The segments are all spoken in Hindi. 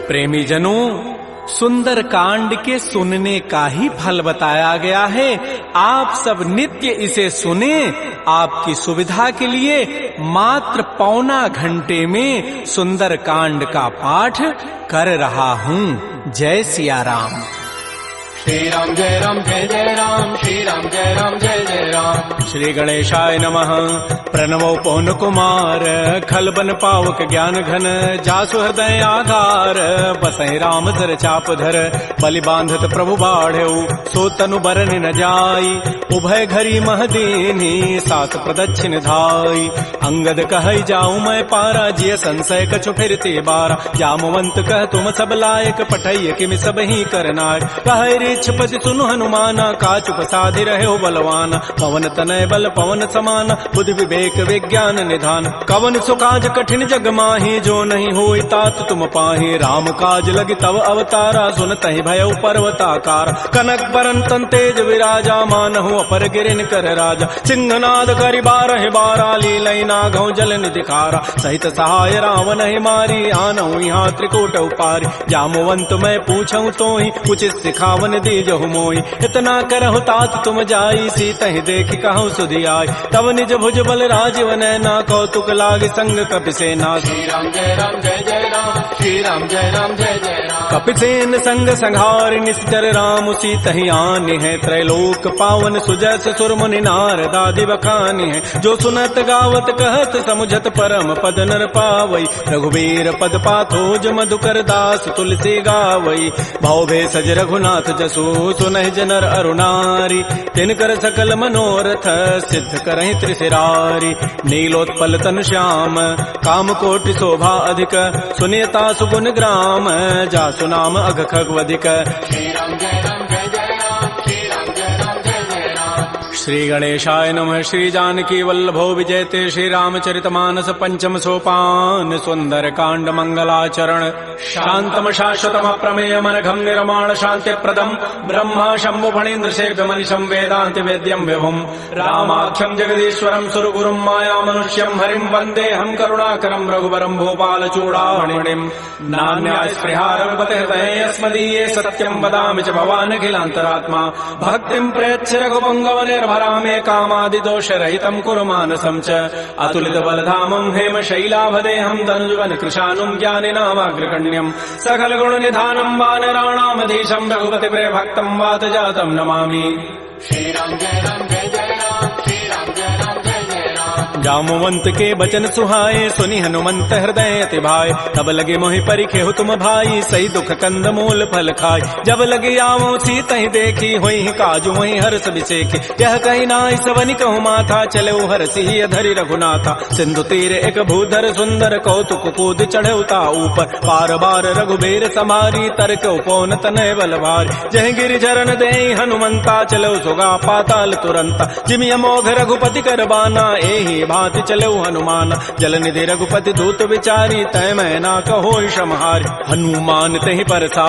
प्रेमी जनों, सुंदर कांड के सुनने का ही फल बताया गया है। आप सब नित्य इसे सुने। आपकी सुविधा के लिए मात्र पौना घंटे में सुंदर कांड का पाठ कर रहा हूँ। जय सिया राम। श्री राम जय राम जय जय राम, श्री राम जय राम जय जय राम। श्री गणेशाय नमः। प्रणवो पवन कुमार, खलबन पावक ज्ञान घन, जासु हृदय आधार, बसहि राम सर चाप धर, बलि बांधत प्रभु बाढ़ऊ, सो तनु बरन न जाई, उभय घरी महदीनी, सात प्रदक्षिण धाई। अंगद कहै जाऊं मैं पारा, जिय संशय कछु फिरते बारा, जामवंत कह तुम सब लायक, पठैय किमि सब ही करनाय। कहै रीछपति सुनु हनुमाना, काचुप साधि रहे बलवाना, पवन तनय बल पवन समाना, बुद्धि विवेक विज्ञान निधान। कवन सुकाज कठिन जग माही, जो नहीं होई तात तुम पाही। राम काज लगी तव अवतारा, सुनतहि भयउ पर्वताकार। कनक बरन तन तेज विराजा, मानहु अपर गिरिन कर राजा। सिंहनाद करि बारहि बारा, लीलई नागहु जल निधिखारा। सहित सहाय रावण ही मारी, आनहु यहाँ त्रिकूट उपारी। जामवंत मैं पूछऊं तोहि, उचित सिखावन दीजहु मोहि। इतना करहु तात तुम जाई, सीतहि देखि कहु सुधियाई। तब निज भुज बल राजीव नैना, कौतुक लागी संग कपिसेना। श्री राम जय राम जय जय राम, श्री राम जय राम जय जय राम। कपिसेन संग संहार, निश्चर राम सीतहि आनि है। त्रैलोक पावन सुजस सुर मुनि नारद आदि बखानि है। जो सुनत गावत कहत समुझत परम पद नर पावई। रघुबीर पद पाथोज मधुकर दास तुलसी गावई। भाव भेषज रघुनाथ जसु, सुनहि जनर अरुणारी। तिनकर सकल मनोरथ, सिद्ध करहि त्रिशिरारी। नीलोत्पल तनु श्याम, काम कोटि शोभा अधिक। सुनियता सुगुण ग्राम, जासु नाम अघ खगवधिक। श्री राम जय राम जय जय राम, श्री राम जय राम जय जय राम। श्री गणेशाय नमः। श्री जानकी वल्लभो विजयते, श्री रामचरितमानस पंचम सोपान। सुंदर कांड मंगलाचरण, शांतम शाश्वतम प्रमेयम अनघम निर्माण शांति प्रदम। ब्रह्मा शंभु फणीन्द्र शेखर मनिषम वेदांत वेद्यम विभुम। रामाख्यम जगदीश्वरम सुरगुरुम माया मनुष्यम हरिम वंदे हम करुणाकरम रघुवरम भूपाल चूड़ामणिम। नान्या स्पृहा रघुपते हृदये अस्मदीये, सत्यम वदामि च भवान् अखिलान्तरात्मा। भक्तिं प्रयच्छ रघुपुंगव निर्भरामे, कामादि दोष रहितं कुरु मानसं च। अतुलित बलधामं हेम शैलाभदेहं, धनुजवन कृशानुं ज्ञानिनामाग्रगण्यं। सकल गुण निधानं वानराणामधीशं, रघुपति प्रिय भक्तं वात जातं नमामि। श्री राम जय राम जय जय राम, श्री राम जय राम जय जय राम। जामवंत के बचन सुहाए, सुनि हनुमंत हृदय अति भाए। तब लगे मोहि परिखेहु तुम भाई, सही दुख कंद मूल फल खाय। जब लगे आवो सीतहि देखी, होई काजु वही हर्ष विसेखी। यह कही नाई सवनि कहु माथा, चले हरसि अधरि रघुनाथा। सिंधु तीर एक भूधर सुंदर, कौतुक कूद चढ़े ता ऊपर। बार बार रघुबीर समारी, तरक उपौन तनय बल भारी। जह गिरि चरण देहि हनुमंता, चलो सुगा पाताल तुरंता। जिमि अमोघ रघुपति कर बाना, एहि भांति चलो हनुमान। जल निधि रघुपति दूत विचारी, तय मैं ना कहो क्षमहारी। हनुमान तहि परसा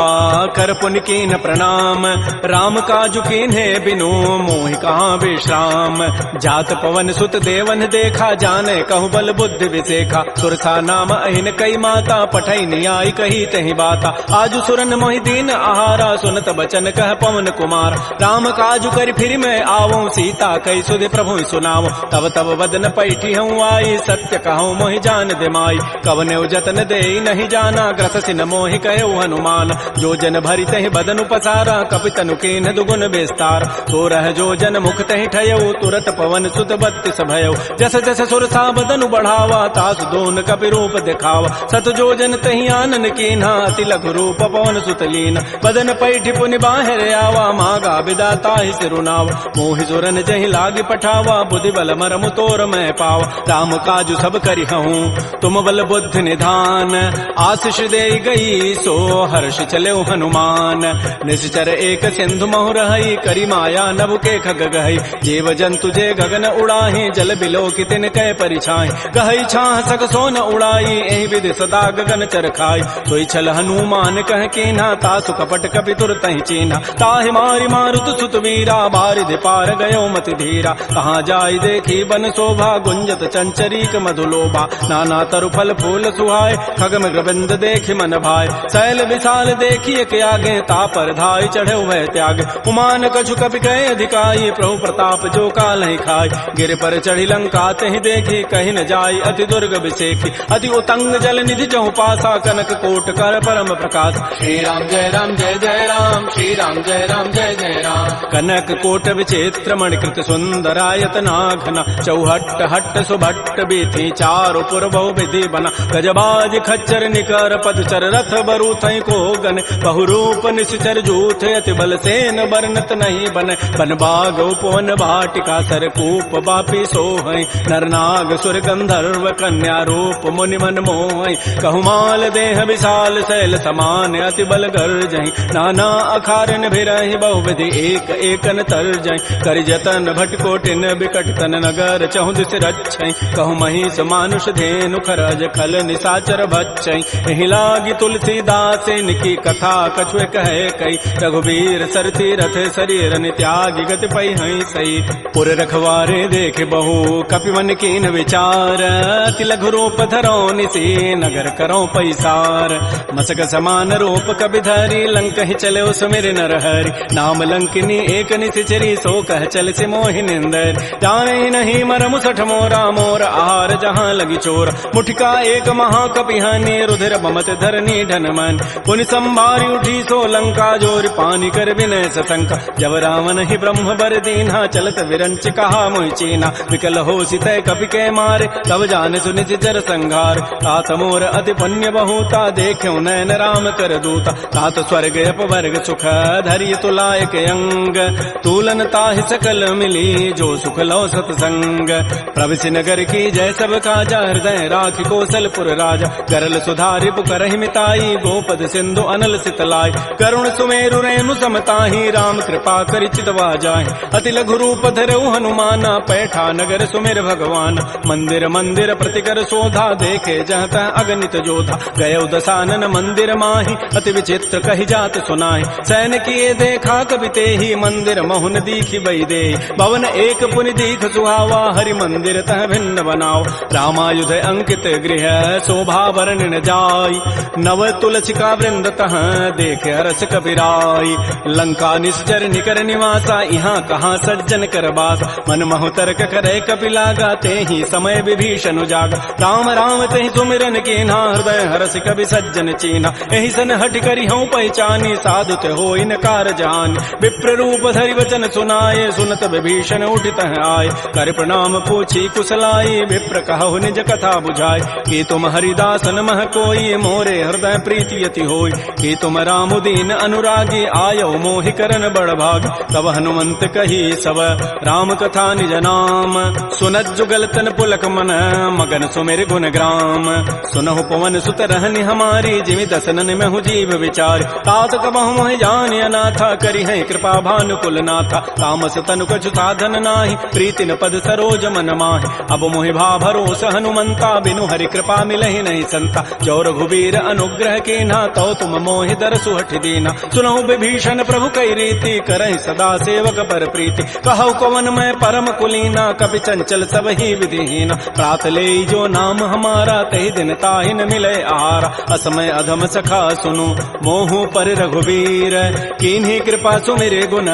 कर पुनि कीन प्रणाम, राम काजु कीन्हे बिनु मोहि कहाँ विश्राम। जात पवन सुत देवन देखा, जाने कहु बल बुद्धि विसेखा। सुरसा नाम अहिन कई माता, पठै नियाई कही तहि बाता। आजु सुरन मोहि दीन आहारा, सुनत बचन कह पवन कुमार। राम काजु कर फिर मैं आवो, सीता कई सुधि प्रभु सुनावो। तब तब बदन पैठी हूँ आई, सत्य कहूँ मोहि जान दिमाई। कवने जतन दे नहीं जाना, ग्रससि न मोहि कहो हनुमान। जो जन भरि तहि बदनु पसारा, कपितनु कीन्ह दुगुन विस्तार। तो रह जो जन मुख तहि ठयऊ, तुरत पवन सुत बत्तिस भयऊ। जस जस सुरसा बदनु बढ़ावा, तास दोन कपि रूप दिखावा। सत जो जन तहि आनन कीन्हा, अति लघु रूप पवन सुत लीन। बदन पैठी पुनि बाहर आवा, मागा बिदा ताहि सिरुनावा। मोहि सुरन जहि लागी पठावा, बुद्धि बल मरमु तोर मैं पावा। राम काजु सब करिहऊँ, तुम बल बुद्धि निधान। आशीष दे गई सो हर्ष चले हनुमान। निश्चर एक सिंधु महु रही, करी माया नभ के खग गहई। जीव जंतु जे गगन उड़ाही, जल बिलो की तिन कै परिछाई। गहई छाह सक सोन उड़ाई, एहि विधि सदा गगन चर खाई। सोई छल हनुमान कह कीन्हा, तासु कपट कपि तुरतहि चीन्हा। ताहि मारि मारुत सुत वीरा, बारिधि पार गयो मति धीरा। कहाँ जाई देखी बन शोभा, गुंजत चंचरीक मधुलोभा नाना तरु फल फूल सुहाय खग मृग बिंद देखि मन भाय शैल विशाल देखिए के आगे तापर धाय चढ़े वह त्याग उमान कछु कपि कहे अधिकाई प्रभु प्रताप जो काल ही खाय गिर पर चढ़ी लंका तहि देखी कहीं न जाय अति दुर्ग विसेखी अति उतंग जल निधि जहु पासा कनक कोट कर परम प्रकाश श्री राम जय राम जय जय राम श्री राम जय राम जय जय राम कनक कोट विचित्र मणिकृत सुंदरायत नाघना चौहट्ट हट्ट सुभट्ट बीथी चारु पुर बहु विधि बना गजबाज खच्चर निकर पदचर रथ बरु थई को गन बहुरूप निश्चर जूथ अति बल सेन बरनत नहीं बन बन बाग उपवन भाटिका सरकूप बापी सोहै नरनाग सुर गंधर्व कन्या रूप मुनि मन मोहै कहुमाल देह विशाल शैल समान अति बल गर्जहि नाना अखारन भिरहि बहुविधि एक एकन तरजहि कर जतन भटकोटिन बिकट तन नगर चहु दिस रक्षै कहु महिष मानुष धेनु खरज खल निसाचर भक्षै एहि लागी तुलसीदास इनकी कथा कछुए कहे कई रघुबीर सरती रथ शरीर त्यागी गति पै हई सई पुर रखवारे देख बहु कपि मन कीन विचार अति लघु रूप धरो निसी नगर करो पैसार मसक समान रूप कबि धरी लंक ही चले सुमिर नर हरि नाम लंकिनी एक निशिचरी सो कह चल से मोहि निंदर जाने नहीं मरमु सठ मोरा मोर आहार जहाँ लगी चोर मुठिका एक महाकपिहानी रुधिर बमत धरनी ढन मन पुनि संभारी उठी सो लंका जोर पानी कर विनय सशंका जब रावण ही ब्रह्म बर दीन्हा चलत विरंच कहा मोहि चीना विकल हो सितय कपि के मारे तब जाने सुनित जर संघार तात मोर अति पुण्य बहुता देख्यो नयन राम कर दूता तात स्वर्ग अपवर्ग सुख धैर्य तुलायक अंग तूलन ताहि सकल मिली जो सुख लो सतसंग प्रविशि नगर की जय सब काजा हृदय राखि कौशलपुर राजा करल सुधारि पुकरहि मिताई गोपद सिंधु अनल सितलाई करुण सुमेरु रेणु समताहि राम कृपा करि चितवा जाहि अति लघु रूप धरऊ हनुमाना पैठा नगर सुमेर भगवान मंदिर मंदिर प्रतिकर शोधा देखे जहत अगणित जोधा गय दसानन मंदिर माहि अति विचित्र कहि जात सुनाहि सैन किए देखा कवि तेहि मंदिर महुन दीखि बई दे भवन एक पुनि दीख सुहावा हरि मंदिर तह भिन्न बनाओ रामायुध अंकित गृह शोभा वर्णन जाय नव तुलसिका वृंद तह देख हरस कबीराई लंका निश्चर निकर निवासा यहाँ कहाँ सज्जन कर बास मन महु तर्क करे कपिलागा ते ही समय विभीषण जागा राम राम तेहि सुमिरन कीन्हा हृदय हरस कवि सज्जन चीन्हा एहि सन हटि करि हूँ पहचानी साधु ते होई न कार जानी विप्र रूप धरि वचन सुनाए सुनत विभीषण उठित आए कर प्रणाम पूछी कुशलाई विप्र कहु निज कथा बुझाई कि तुम हरिदासन मह कोई मोरे हृदय प्रीति यति होई कि तुम रामुदीन अनुरागी आयो मोहि करन बड़ भाग तब हनुमंत कही सब राम कथा निज नाम सुनत जुगल तन पुलक मन मगन सुमेर गुण ग्राम सुनहु पवन सुत रहनि हमारी जिमि दसनन में हूँ जीव विचार तात कबहु मोहि जानि अनाथा करि है कृपा भानुकुल नाथा तामस तनु कछु साधन नाही प्रीति न पद सरोज मन माहि अब मोहि भा भरोस हनुमंता बिनु हरि कृपा मिलहि नहीं संता जो रघुबीर अनुग्रह कीन्हा तो तुम मोहि दरसु हठि दीना सुनहु विभीषण प्रभु कई रीति करहि सदा सेवक पर प्रीति कहु कवन मैं परम कुलीना कपि चंचल सब ही विधिहीना प्रात ले जो नाम हमारा तहि दिन ताहि न मिले आहारा असमय अधम सखा सुनु मोहु पर रघुबीर कीन्ही कृपा सुमिरे गुण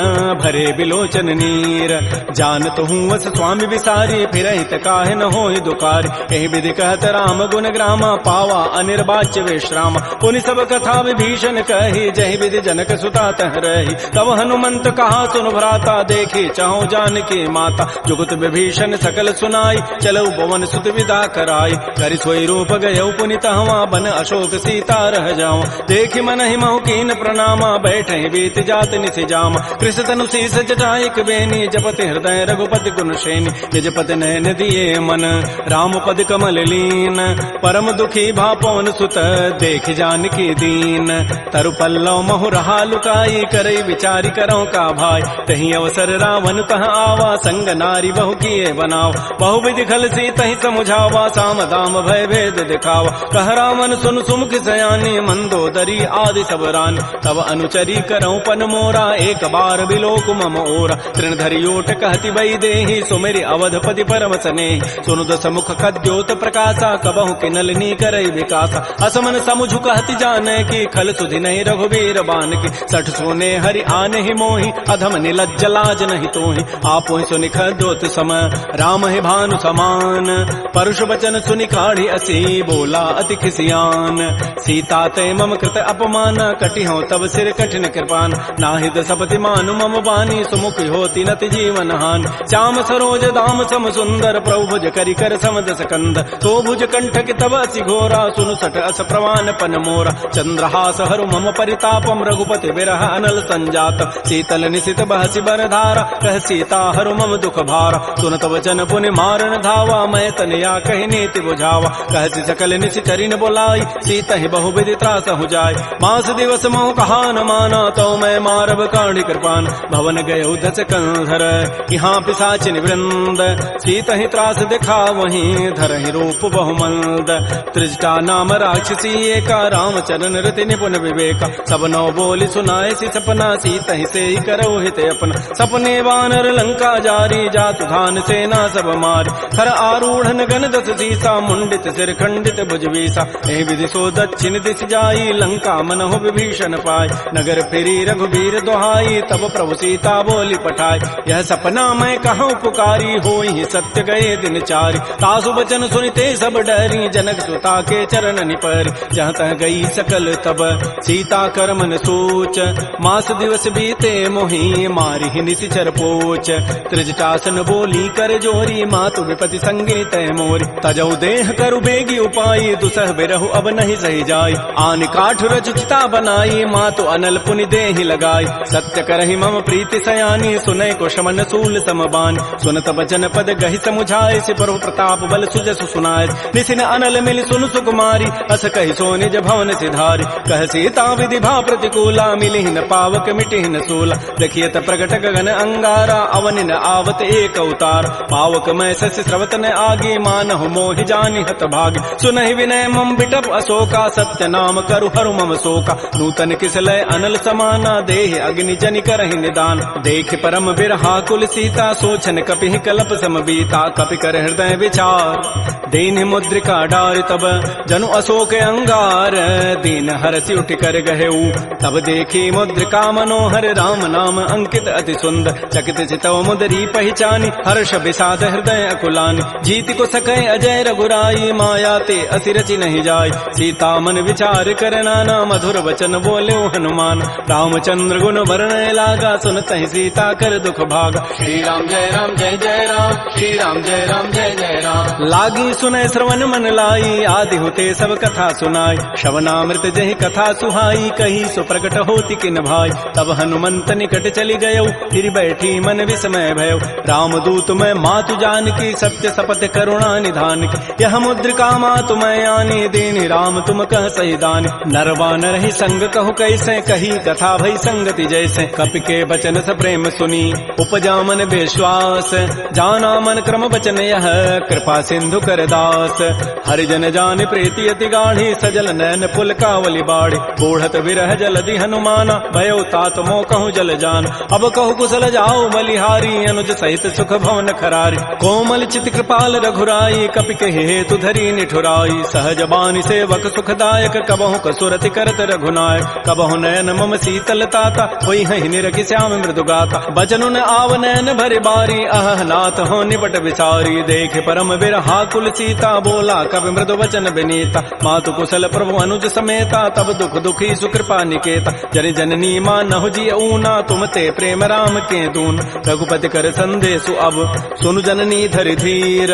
भरे बिलोचन नीर जानत हूँ वस स्वामी विसारी फिरहित काहे न होहि दुकारी एहि विधि कहत राम गुण ग्रामा पावा अनिर्वाच्य विश्राम पुनि सब कथा विभीषण कही जहि विधि जनक सुता तह रही तब हनुमंत कहा सुन भ्राता देखी चाहो जानकी माता जुगत विभीषण सकल सुनाई चलो पवन सुत विदा कराई करि सोई रूप गयो पुनित हवा बन अशोक सीता रह जाओ देखि मन ही महु कीन प्रणामा बैठे बीत जात निसि जामा कृष तनु शीस जटाइक बेनी जपति हृदय रघुपति गुण श्रेणी निजपति नयन दिए मन राम पद कमल लीन परम दुखी भा पवन सुत देख जानकी दीन तरु पल्लव महु रहा लुकाई करई विचारी करो का भाई तही अवसर रावण तह आवा संग नारी बहु किए बनाव बहु विधि खल सी तही समुझावा साम दाम भय भेद दिखावा कह रावण सुन सुमुख सयानी मंदोदरी आदि सब रान तब अनुचरी करऊं पन मोरा एक बार बिलोक मम ओरा तृण धरियोट कहति बई देहि सुमेरि अवधपति पर करम सने सुनु दस मुख कद्योत प्रकाशा कबहु के नलिनी करई विकासा असमन समुझु कहति जाने की खल सुधि नहीं रघुबीर बान की सठ सोने हरि आने ही मोहि अधम निलज्ज लाज नहीं तोहि आपो सुनि खद्योत सम राम है भानु समान परुष वचन सुनि खाड़ी असी बोला अति खिसियान सीता ते मम कृत अपमान कटि हो तब सिर कठिन कृपान नाहिद सपति मानु मम बानी सुमुख होती नति जीवन हान श्याम सरोज दाम सम सुंदर प्रभु भुज करि कर समदस कंद तो भुज कंठ की तब असि घोरा सुनु सठ अस प्रवान पन मोरा चंद्रहास हरु मम परितापम रघुपति विरह अनल संजात शीतल निशित बहसि बरधारा कह सीता हरु मम दुख भारा सुनत वचन पुनि मारन धावा मैं तनया कहि नीति बुझावा कहति सकल निशि चरिन बोलाई सीता ही बहु विधि त्रास हो जाय मास दिवस मोह कहा न माना तो मैं मारब काढ़ी कृपान भवन गय धस कंधर यहाँ पिशाचिन वृंद सीता ही त्रास दिखा वहीं धर ही रूप बहुमंद त्रिजटा नाम राक्षसी एका राम चरण रति निपुण विवेका सब नौ बोली सुनाए सी सपना सीता ही से ही करो हित अपना सपने वानर लंका जारी जातु धान सेना सब मारी हर आरूढ़ गण दस सीसा मुंडित सिर खंडित भुजवीसा ए विधि सो दक्षिण दिश जाई लंका मनहु विभीषण पाय नगर फिरी रघुबीर दोहाई तब प्रभु सीता बोली पठाई यह सपना मैं कहूँ पुकारी होई सत्य गए दिन चारी तासु बचन सुनते सब डरी जनक सुता के चरण निपर जहाँ तह गई सकल तब सीता कर मन सोच मास दिवस बीते मोहि मारी ही निशिचर पोच त्रिजटासन बोली कर जोरी मातु विपति संगिनी तय मोरी तजऊ देह करु बेगी उपाई दुसह बिरहु अब नहीं सही जाय आन काठ रचिता बनाई मातु अनल पुनि देहि लगाई सत्य करहि मम प्रीति सयानी सुनय को शमन सूल समबान सुनत बचन पद गहि समुझाए सि प्रभु प्रताप बल सुजसु सुनाय निसिन अनल मिल सुन सुकुमारी अस कहि सो निज भवन सिधारी कह सीता विधि भा प्रतिकूला मिलिहि न पावक मिटिहि न सूला देखियत प्रगट गगन अंगारा अवनि न आवत एक अवतार पावक मैं सस स्रवत न आगे मानहु मोहि जानि हत भाग सुनहि विनय मम बिटप अशोका सत्य नाम करु हरु मम शोका नूतन किसलय अनल समाना देह अग्नि जनि करहि निदान देख परम बिरहा कुल सीता सोचन कपिहि कलप सम बीता कपि कर हृदय विचार दीन मुद्रिका डार तब जनु अशोक अंगार दीन हरसि उठ कर गहेऊ तब देखी मुद्रिका मनोहर राम नाम अंकित अति सुंदर चकित चितव मुदरी पहचानी हर्ष विषाद हृदय अकुलानी जीत को सकै अजय रघुराई माया ते असिरचि नहीं जाय सीता मन विचार कर नाना मधुर वचन बोले हनुमान रामचंद्र गुण वर्णय लागा सुनत ही सीता कर दुख भागा श्री राम जय जय राम श्री राम जय जय राम लागी सुनय श्रवण मन लाई आदि होते सब कथा सुनाई श्रवणामृत जहि कथा सुहाई कही सो प्रकट होती किन भाई तब हनुमंत निकट चली गयो फिर बैठी मन विस्मय भयो राम दूत मैं मातु जान की सत्य सपथ करुणा निधान की यह मुद्रिका मातु मैं आनी देनी राम तुम कह सही दान नरवा नर ही संग कहु कैसे कही कथा भई संगति जैसे कपि के बचन स प्रेम सुनी उपजा मन विश्वास जाना मन क्रम बचन यह कृपा सिंधु कर दास हरिजन जान प्रीति अति गाढ़ी सजल नैन पुल कावली बाड़ी बूढ़त विरह जलधि हनुमाना भयो तात मो कहूँ जल जान अब कहु कुशल जाओ बलिहारी अनुज सहित सुख भवन खरारी कोमल चित कृपाल रघुराई कपि कहि हेतु धरी निठुराई सहज बानी सेवक सुखदायक कबहु कसुरति करत रघुनायक कबहु नयन मम शीतल ताता होई हहि निरखि श्याम मृदु गाता बचनु न आव नयन भरि बारी अह नाथ हो निपट विसारी देख परम बिरहा कुल सीता बोला कवि मृदु वचन विनीता मातु कुशल प्रभु अनुज समेता तब दुख दुखी सुकृपा निकेता जरि जननी मानहु जी ऊना तुम ते प्रेम राम के दून रघुपति कर संदेशु अब सुनु जननी धरि धीर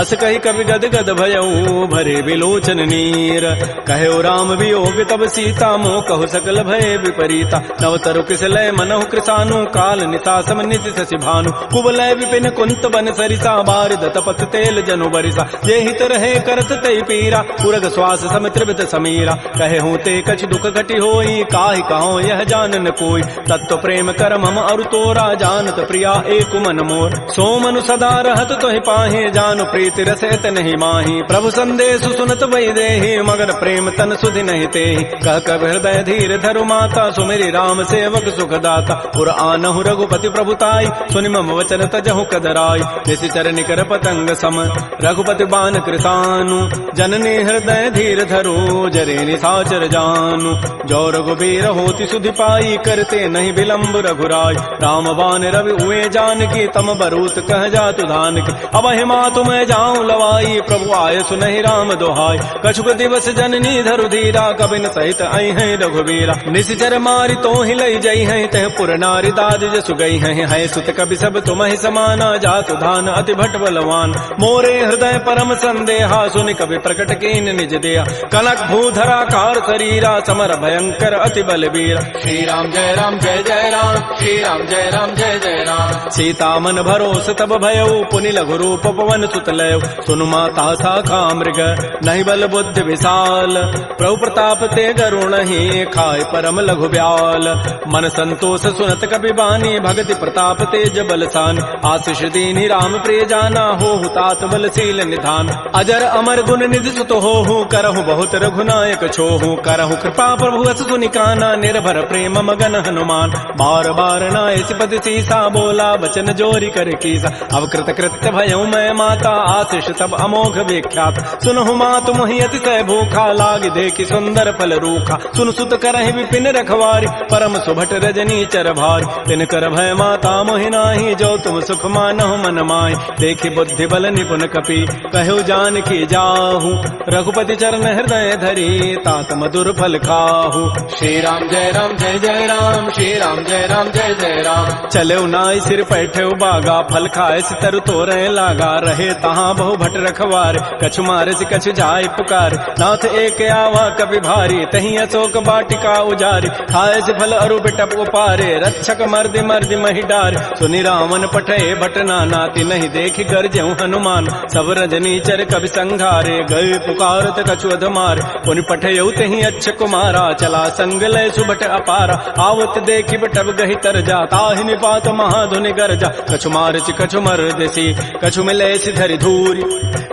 अस कहि कवि गद गद भयऊ भरे विलोचन नीर कहो राम वियोग तब सीता मोह कहु सकल भय विपरीता नवतरु किसलय मनहु कृसानु काल निता सम निति शशि भानु कुवलय विपिन कुंत बन सरिसा बारिद तपत तेल जनु बरिसा ये हित रहे करत तय पीरा पुरग श्वास सम त्रिवित समीरा कहे हूँ ते कछ दुख घटी होई काहि कहो यह जानन कोई तत्व प्रेम कर मम अरु तोरा जानत प्रिया एक मन मोर सो मनु सदा रहत तोहि पाहे जानु प्रीति रसत नहीं माही प्रभु संदेश सुनत वही देहि मगर प्रेम तन सुधि नहीं तेहि कह कब हृदय धीर धरु माता सुमेरी राम सेवक सुखदाता पुर आनहु रघुपति प्रभुताई सुनि मम वचन तजहु कदराई जैसे निश्चर निकर पतंग सम रघुपति बान कृतानु जननी हृदय धीर धरो जरे निशाचर जानु जो रघुबीर होति सुधि पाई करते नहीं विलंब रघुराय राम बान रवि हुए जान की तम बरूत कह जातु धान की अब हिमा तुम जाऊं लवाई प्रभु आय सुनहि राम दोहाय कछुक दिवस जननी धरु धीरा कबिन सहित आई है रघुबीरा निश्चर मारी तो ही लई जई है तह पुर नारी दाद जसु गई है सुत कवि सब तुम ही समाना जातु धान अति भट बलवान मोरे हृदय परम संदेहा सुनि कवि प्रकट कीन निज दिया कनक भूधरा कार शरीरा समर भयंकर अति बलबीरा श्री राम जय राम जय जय राम श्री राम जय राम जय जय राम सीता मन भरोस तब भयउ पुनि लघु रूप पवन सुत लय सुनु माता साखा मृग नहीं बल बुद्धि विशाल प्रभु प्रताप ते गरुण ही खाय परम लघु ब्याल मन संतोष सुनत कबि बानी भगति प्रताप तेज बलसान आशीष दीनी राम प्रिय जाना हो तात बलशील निधान अजर अमर गुण निधि सुत हो करहु बहुत रघुनायक छोहु करहु कृपा प्रभु अस सुनि काना निर्भर प्रेम मगन हनुमान बार बार नाय सिपति सीसा बोला बचन जोरी कर कीसा अब कृत कृत्य भयउ मैं माता आशीष तब अमोघ विख्यात सुनहु मात मोहि अतिशय भूखा लाग देखि सुंदर फल रूखा सुन सुत करहि विपिन रखवारी परम सुभट रजनी चर भारी तिन कर भय माता मोहि नाही जो तुम सुख मानहु मन माहि देखि बुद्धि बल निपुण कपि कहु जान की जाहु रघुपति चरण हृदय धरी तात मधुर फल खाहु श्री राम जय राम जय जय राम श्री राम जय राम जय जय राम चले नाई सिर पैठे बागा फल खाए सितर तोरे लागा रहे तहाँ बहु भट रखवार कछु मारे से कछु जाय पुकार नाथ एक आवा कभी भारी तही अशोक बाटिका उजारी खाए से फल अरु बिटप उपारे रक्षक मर्दि मर्दि मही डार सुनि रावण पठे भट नाती नहीं देखि गर्जऊ हनुमान सब रजनी चर कवि संघारे गए पुकारत कछु अधमार पुनि पठयउ तही अच्छ कुमारा चला संग लय सुभट अपारा आवत देखि बटब गहि तर जा ताहि निपात महाधुनि गरजा कछु मारसी कछु मर्दसी कछु मिले धरि धूरी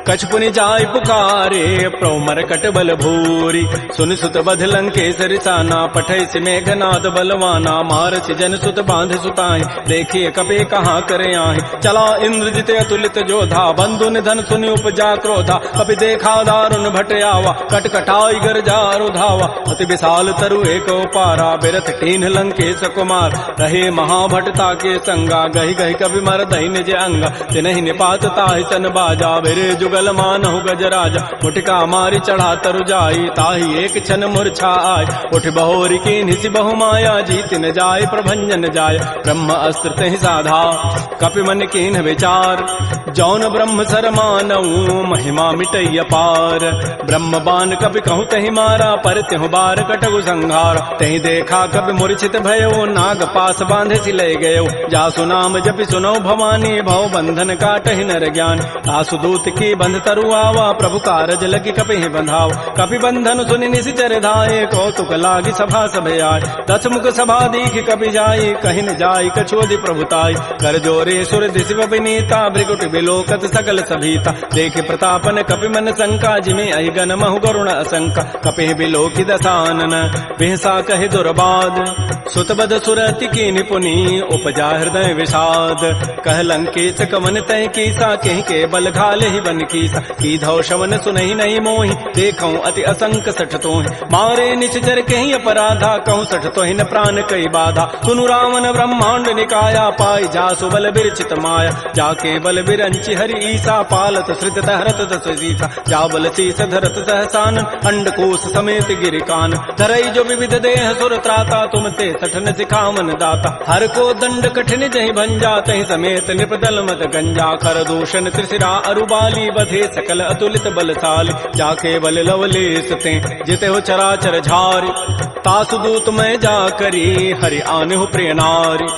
कछु पुनि जाय पुकारे प्रभु मरकट बल भूरी सुन सुत बध लंकेसर साना पठै से मेघनाद बलवाना मारसी जन सुत बांध सुताई देखिए कपे कहाँ करे आए चला इंद्रजित अतुलित जोधा बंधु निधन सुनि उपजा क्रोधा कपि देखा दारुण भट आवा कटकटाई गरजा रुधावा अति विशाल तरु एक पारा बिरथ कीन लंकेश कुमार रहे महाभटता के संगा गहि गहि कवि मर दही निज अंगा तिनहि निपात ताहि सन बाजा बिरे जुगल मानहु गजराजा मुठिका मारी चढ़ा तरु जाई ताहि एक क्षण मूर्छा आय उठ बहोरी की निसि बहु माया जीत न जाय प्रभंजन जाय ब्रह्म अस्त्र तहि साधा कपि मन कीन विचार जौन ब्रह्म सर मानऊ महिमा मिटैय पार ब्रह्म बान कपि कहु तहि मारा पर त्यहु बार कटगु संहार तहि देखा कपि मूर्छित भयो नाग पास बांधे सि ले गयो जासु नाम जपि सुनो भवानी भव बंधन काटहि नर ज्ञान तासु दूत की बंध तरु आवा प्रभु कारज लगी कपि बंधाव कपि बंधन सुनि निश्चर धाये कौतुक लागी सभा सब आय दस मुख सभा दीख कपि जाई कहि न जाई कछोदि प्रभुताई कर जोरे सुर दिश विनीता भृगुट बिलोकत सकल सभीता देखे प्रतापन कपि मन शंका जिमे अहि गण महु गरुण असंका कपि बिलोकि दसानन बिहसा कहि दुर्बाद सुतबद सुरति की निपुनी उपजा हृदय विषाद कह लंकेश कवन तय कीसा कहीं के बल घाल ही बन कीसा की धौ शवन सुनहि नहीं मोहि देखऊं अति असंक सठ तोहि मारे निश्चर कहीं अपराधा कहूँ सठ तोहि न प्राण कई बाधा सुनु रावण ब्रह्मांड निकाया पाई जासु बल बिरचित माया जाके बल बिरंचि हरि ईसा पालत श्रित हरत दस सीसा जा बल शीस धरत सहसान अंडकोश समेत गिरिकान धरई जो विविध देह सुर त्राता तुम ते सठन सिखावन दाता हर को दंड कठिन जहि भंजा तहि समेत निपदल मत गंजा कर दूषण त्रिशिरा अरुबाली बधे सकल अतुलित बलशाली जाके बल लवलेस ते जिते हो चराचर झारी तासु दूत मैं जा करी हरि आने प्रिय नारी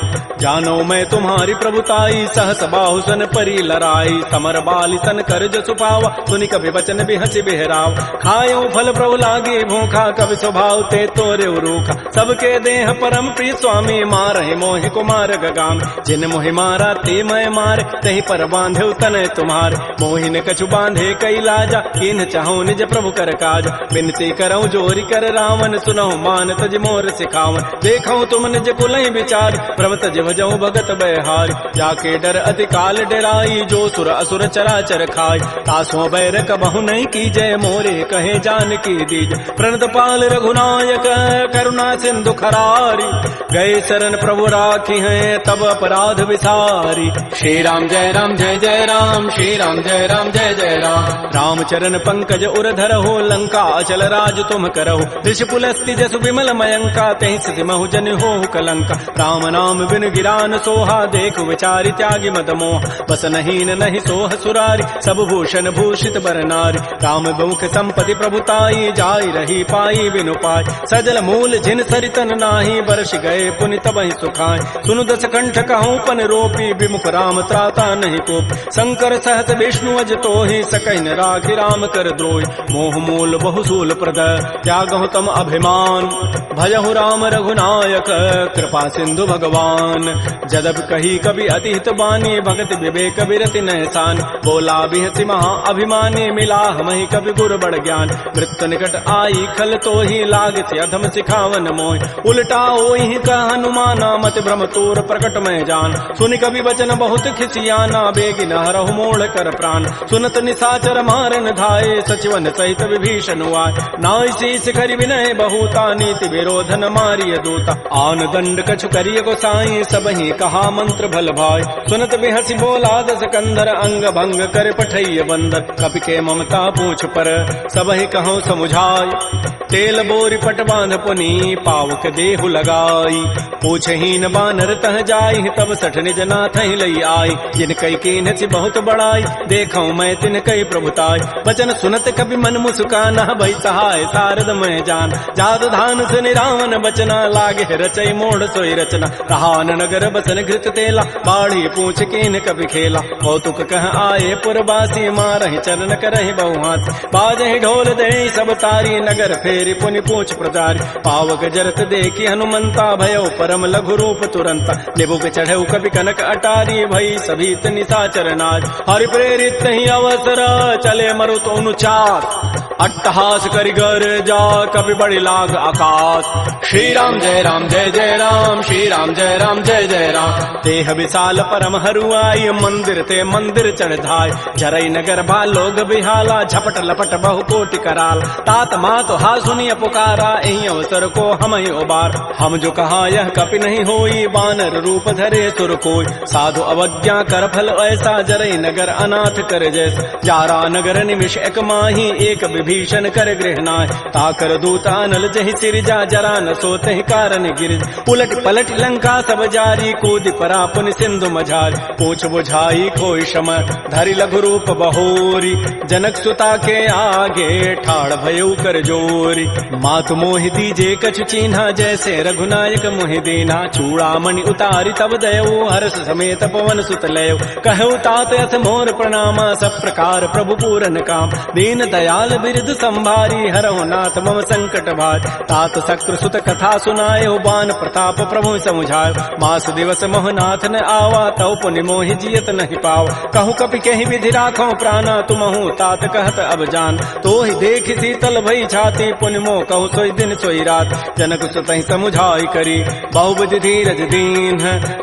जानो मैं तुम्हारी प्रभुताई सहस बाहु सन परी लराई समर बाली सन कर जसु पावा सुनि कभी वचन भी हंसी बिहराव खायो फल प्रभु लागे भूखा कभी स्वभाव ते तोरे रूखा सबके देह परम प्रिय स्वामी मारहि मोहि कुमार गगाम जिन मोहि मारा ते मैं मार तही पर बांधे तनय तुम्हार मोहि न कछु बांधे कई लाजा किन चाहूं निज प्रभु कर काज बिनती करऊं जोरी कर रावण सुनहु मान तज मोर सिखावन देखऊं तुम निज कुलहि विचार प्रभ तज भजऊ भगत बहारी। जाके डर अति काल डराई, जो सुर असुर चराचर खाई। तासों बैर कबहु नहीं की जय, मोरे कहे जान की दीज। प्रणत पाल रघुनायक करुणा सिंधु खरारी, गए शरण प्रभु राखी हैं तब अपराध विसारी। श्री राम जय राम, श्री राम जय जय राम। रामचरण पंकज उर धरहु, लंका अचल राज तुम करहु। ऋषि पुलस्ति जसु विमल मयंका, तेहि सिधि महु जन होहु कलंका। राम नाम बिन गिरान सोहा, देखु विचारि त्यागी मद मोह। बस नहीं नहीं सोह सुरारी, सब भूषण भूषित बर नारी। राम मुख संपत्ति प्रभुताई, जाई रही पाई बिनु पाई। सजल मूल जिन सरितन नाही, बरस गए पुनि तबहि सुखाय। सुनु दस कंठ कहूँ पन रोपी, विमुख राम त्राता नहीं कोप। शंकर सहस विष्णु अज तोहि, सकहि न राखि राम कर द्रोहि। मोह मूल बहुसूल प्रद, त्यागहु तम अभिमान। भजहु राम रघुनायक, कृपा सिंधु भगवान। जदब कही कवि अति हित बानी, भगत विवेक बिरति नहसान। बोला बिहसि महा अभिमानी, मिला हमहि कवि गुर बड़ ज्ञान। मृत्यु निकट आई खल तोहि, लागति अधम सिखावन मोहि। उल्टा ओहि कह हनुमाना, मत भ्रम तोर प्रकट में जान। सुनि कवि वचन बहुत खिसियाना, बेगी न हरहु मोड़ कर प्राण। सुनत निशाचर मारन धाये, सचिवन सहित विभीषण आए। नाय शीस करि विनय बहुता, नीति विरोधन मारिय दूता। आन दंड कछु करिय गोसाई, सबहि कहा मंत्र भल भाई। सुनत बिहसि बोला दस कंधर, अंग भंग कर पठैय बंदर। कपि के ममता पूछ पर, सबहि कहूँ समुझाई। तेल बोरी पट बांध पुनी, पावक देहु लगाई। पूछहीन बानर तह जाई, तब सठ निज नाथ ही लई आई। जिन कई कीन सी बहुत बड़ाई, देखऊं मैं तिन कई प्रभुताई। वचन सुनत कभी मन मुस्काना, भई सहाय सारद में जान। जात धान सुनि रावण बचना, लागे रचई मोड़ सोई रचना। कहान नगर बसन घृत तेला, बाढ़ी पूछ कीन कभी खेला। कौतुक कह आए पुरवासी, मारहि चरण करहि बहुहास। बाजहि ढोल दे सब तारी, नगर फेरी पुनि पूछ प्रजारी। पावक जरत देखी हनुमंता, भयो परम लघु रूप तुरंता। निबुक चढ़ऊ कवि कनक अटारी, भई सभीत निशाचर नाज। हरि प्रेरित ही अवसर, चले मरुत अनुचार। अट्टहास करि गर जा, कवि बड़ी लाग आकाश। श्री राम जय राम, श्री राम जय जय राम। देह विशाल परम हरुआई, मंदिर ते मंदिर चढ़ धाय। जरई नगर बा लोग बिहाला, झपट लपट बहु कोटि कराल। तात मात हा सुनिय पुकारा, एहि अवसर को हम ही उबार। हम जो कहा यह कपि नहीं होई, बानर रूप धरे सुर कोई। साधु अवज्ञा कर फल ऐसा, जरई नगर अनाथ कर जैसा। जारा नगर निमिष एक माही, एक विभीषण कर गृहनाय। ताकर दूता नल जहि सिरजा, जरा न सोते ही कारण गिरिज। उलट पलट लंका सब जारी, कूद परा पुनि सिंधु मझारी। पूछ बुझाई खोई शम, धरि लघु रूप बहोरी। जनक सुता के आगे, ठाड़ भयउ कर जोरी। मातु मोहि दीजे कछु चीन्हा, जैसे रघुनायक मोहि दीना। चूड़ामणि उतारी तब दयऊ, हर्ष समेत पवन सुत लयऊ। कहु तात अथ मोर प्रणामा, सब प्रकार प्रभु पूरन काम। दीन दयाल बिरद संभारी, हरहु नाथ मम संकट भार। तात शक्र सुत कथा सुनायो, बान प्रताप प्रभु समुझायो। मास दिवस मोहनाथ न आवा, तौ पुनि मोहि जियत नहीं पाव। कहूँ कपि कहीं विधि राखो प्राणा, तुमहु तात कहत अब जान। तो ही देख शीतल भई छाती, पुनि मोह कहूँ सोई दिन सोई रात। जनक सुतहि समुझाई करी, बहुबुधि धीरज दीन।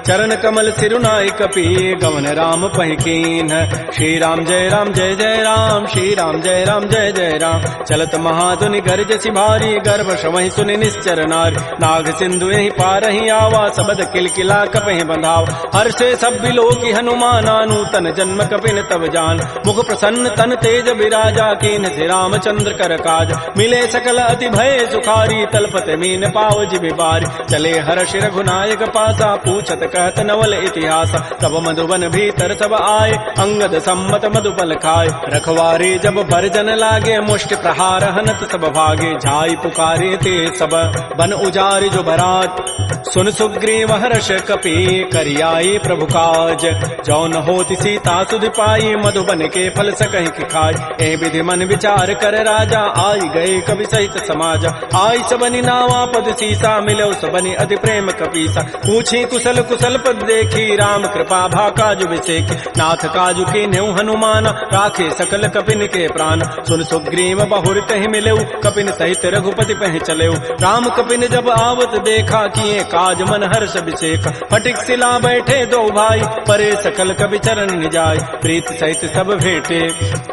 चरण कमल सिरुनाई कपि, गवन राम पहिकीन। श्री राम जय जय राम, श्री राम जय जय राम। चलत महाधुनि गर्जसि भारी, गर्भ श्रवहि सुनि निश्चर नारी। नाग सिंधु यही पारहि आवा, सबद किलकिला कपहि बंधाव। हर्षे सब बिलोकी हनुमाना, नूतन जन्म कपिन तब जान। मुख प्रसन्न तन तेज विराजा, कीन से रामचंद्र कर काज। मिले सकल अति भय सुखारी, तलपत मीन पाव जिबि बारी। चले हर्ष रघुनायक पासा, पूछत कहत नवल इतिहास। तब मधुबन भीतर सब आए, अंगद सम्मत मधुपल खाए। रखवारे जब बरजन लागे, मुष्टि प्रहार हनत सब भागे। झाई पुकारे ते सब, बन उजारि जो बरात। सुन सुग्रीव हर्ष कपि, करियाई प्रभु काज। जौन होति सीता सुधि पाई, मधुबन के फल सकहि कि खाई। ए विधि मन विचार कर राजा, आई गए कवि सहित समाज। आई सबनि नावा पद सीसा, मिलो सबनि अति प्रेम कपीसा। पूछी कुशल सकल पद देखी राम कृपा भा काजु विसेख नाथ काजु के न्यू हनुमान राखे सकल कपिन के प्राण सुन सुग्रीव बहुर तहि मिलेऊ कपिन सहित रघुपति पह चलेऊ राम कपिन जब आवत देखा किए काज मन हर्ष विषेख फटिक सिला बैठे दो भाई परे सकल कवि चरण निजाय प्रीत सहित सब भेटे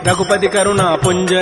रघुपति करुणा पुंज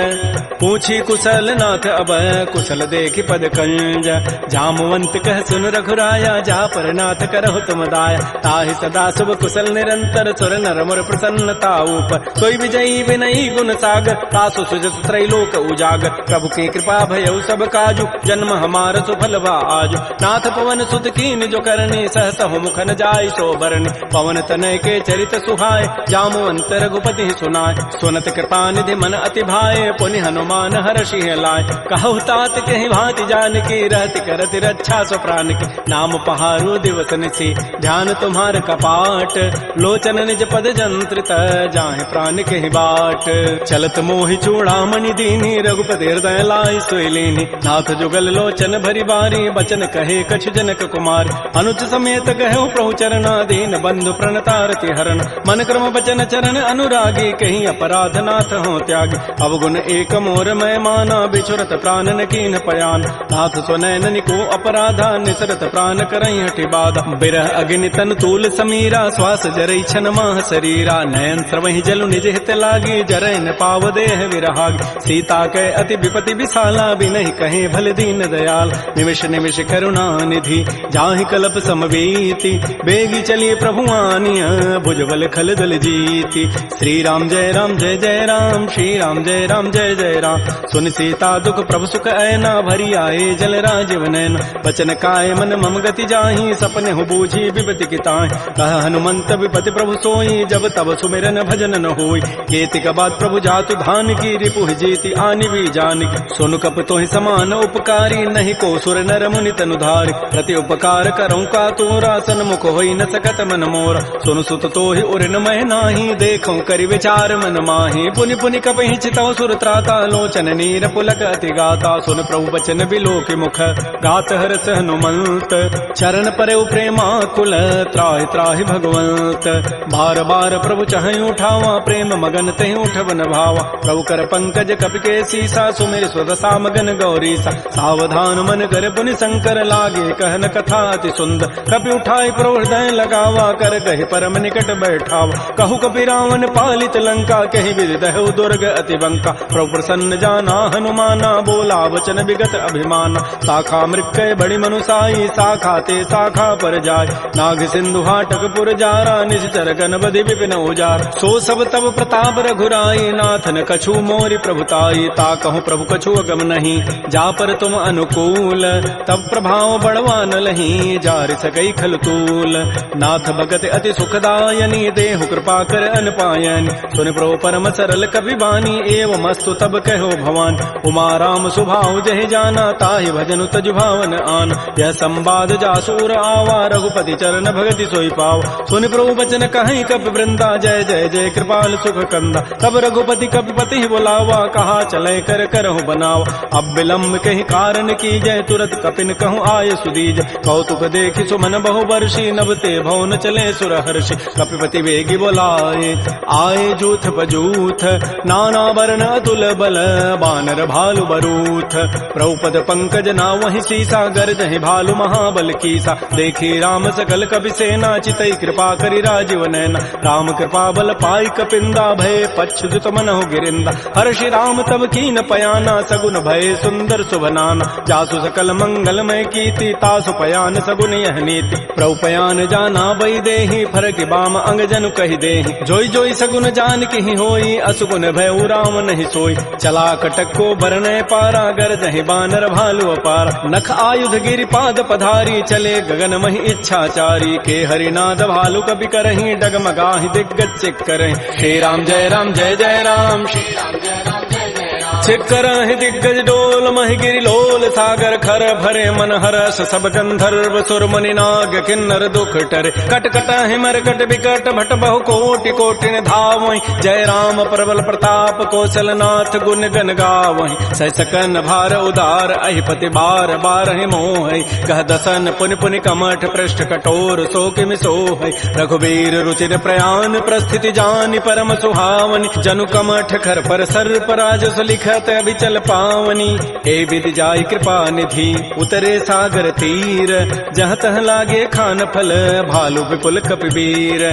पूछी कुशल नाथ अब कुशल देखी पद कंज जामवंत कह सुन रघुराया जा पर नाथ करहु तुम दाया ताहि सदा शुभ कुशल निरंतर सुर नर मुर प्रसन्नता ऊपर सोई विजयी विनयी गुण सागर तासु सुजस त्रैलोक उजागर प्रभु की कृपा भयउ सब काजु जन्म हमार सुफल भा आजु नाथ पवन सुत कीन जो करनी सहसहु मुखन जाय सो बरनी पवन तनय के चरित सुहाय जामवंत रघुपति सुनाय सुनत कृपा निधि मन अति भाए पुनि हनुमान हर्षि लाय कहु तात कहि भांति जानकी रहति करति रक्षा सो प्राण की नाम पहारो दिवस निशि ध्यान तुम्हार कपाट लोचन निज पद जंत्रित जाहि प्राण कहि बाट चलत मोहि चूड़ामणि दीनी रघुपति हृदय लाय सोई लीनी नाथ जुगल लोचन भरी बारी बचन कहे कछु जनक कुमार अनुज समेत कहु प्रभु चरणाधीन बंधु प्रणतारति हरण मन क्रम बचन चरण अनुरागी कहीं अपराध नाथ हो त्यागी अवगुण एक मोर मैं माना बिछुरत प्राण न कीन पयान नाथ सुनैन को अपराधा निसरत प्राण करई हठि बाधा बिरह अग्नि तन तूल समीरा श्वास जरई छन माह शरीरा नयन स्रवहि जलु निज हित लागी जरय न पाव देह विरहागी सीता के अति विपति विशाला बिनहि कहे भल दीन दयाल निमिष निमिष करुणा निधि जाहि कलप समवीति बेगी चलिए प्रभु आनिया भुजबल खल दल जीति श्री राम जय राम श्री राम जय जय राम सुन सीता दुख प्रभु सुख ऐना भरी आए जल राजीव नैन बचन काय मन मम गति जाहि सपने हो बूझी विपति किताहि कह हनुमंत विपति प्रभु सोई जब तब सुमिरन भजन न होई केतिक बाद प्रभु जातु धान की रिपुह जीति आनि भी जानकी सुन कप तोहि समान उपकारी नहीं को सुर नर मुनि तनु धारि प्रति उपकार करऊं का तोरा सन्मुख होई न सकत मन मोरा सुन सुत तोहि उरिन मह नाही देखऊं करि विचार मन माही पुनि पुनि कपहि चितौ सुर त्राता लोचन नीर पुलक अति गाता सुन प्रभु बचन बिलोकि मुख गात हरस हनुमंत चरण परे प्रेमा कुल त्राहि त्राहि भगवंत बार बार प्रभु चहई उठावा प्रेम मगन तहि उठवन भावा प्रभु कर पंकज कपि के सीसा सुमिर स्वदसा मगन गौरीसा सावधान मन कर पुनि शंकर लागे कहन कथा अति सुंदर कपि उठाई प्रभु हृदय लगावा कर कहि परम निकट बैठावा कहु कपि रावण पालित लंका कहि विदहु दुर्ग अति बंका प्रभु प्रसन्न जाना हनुमाना बोला वचन विगत अभिमान शाखा मृक्कय बड़ी मनुसाई शाखा ते शाखा पर जाय नाग सिंधु हाटक पुर जारा निश्चर गन बधि विपिन उजार सो सब तब प्रताप रघुराई नाथन कछु मोरि प्रभुताई ता कहूँ प्रभु कछु अगम नहीं जा पर तुम अनुकूल तब प्रभाव बड़वान लही जार सकई खल तूल नाथ भगत अति सुखदायनी देहु कृपा कर अनपायनी सुन प्रभु परम सरल कवि बानी एवं मस्तु तब कहो भवान उमा राम सुभाव जहि जाना ताहि भजनु तज भावन आन यह संवाद जासूर आवा रघुपति चरण भगति सोई पाव सुन प्रभु बचन कहीं कपि वृंदा जय जय जय कृपाल सुख कंदा तब रघुपति कपिपति बुलावा कहा चले कर करहु बनावा अब विलम्ब कहीं कारण की जय तुरत कपिन कहूँ आय सुदीज कौतुक देखि सुमन बहु वर्षी नभते भवन चले सुर हर्षि कपिपति वेगी बोलाए आए जूथ बजूथ नाना वर्ण अतुल बल बानर भालु बरूथ प्रभुपद पंकज ना वही सीसा गर्जहि भालु महाबल कीसा देखी राम सकल कपि सेना चितई कृपा करि राजीव नैना राम कृपा बल पाई कपिंदा भय पच्छुत मनहु गिरिंदा हर्षि राम तब कीन पयाना सगुन भय सुंदर सुभनाना जासु सकल मंगलमय कीर्ति तासु पयान सगुन यह नीति प्रभु पयान जाना बई देहि फरक बाम अंग जनु कहि देहि जोई जोई सगुन जान की होई असुगुन भय राम नहीं सोई चला कटक को बरने पारा गरजहि बानर भालु अपारा नख आयुध गिरि पाद पधारी चले गगन महि इच्छाचारी के हरिनाद भालु कपि करहि डगमगाहि दिग्गज चिक करहि श्री राम जय जय राम श्री राम जय जय राम छिकरहि दिग्गज डोल महि गिरि लोल सागर खर भरे मन हरस सब गंधर्व सुर मुनि नाग किन्नर दुख टरे कट कटहि मरकट विकट भट बहु कोटि कोटिन धावहि जय राम प्रबल प्रताप कौशल नाथ गुण गन गावहि सह सकन भार उदार अहिपति बार बारहि मोहि कह दसन पुनि पुनि कमठ पृष्ठ कठोर सो किमि सोहि रघुबीर रुचिर प्रयान प्रस्थिति जानि परम सुहावनि जनु कमठ खर पर सर्प राजस लिखत अभिचल पावनी ए विधि जाय कृपा निधि उतरे सागर तीर जहाँ तह लागे खान फल भालु विपुल कपिवीर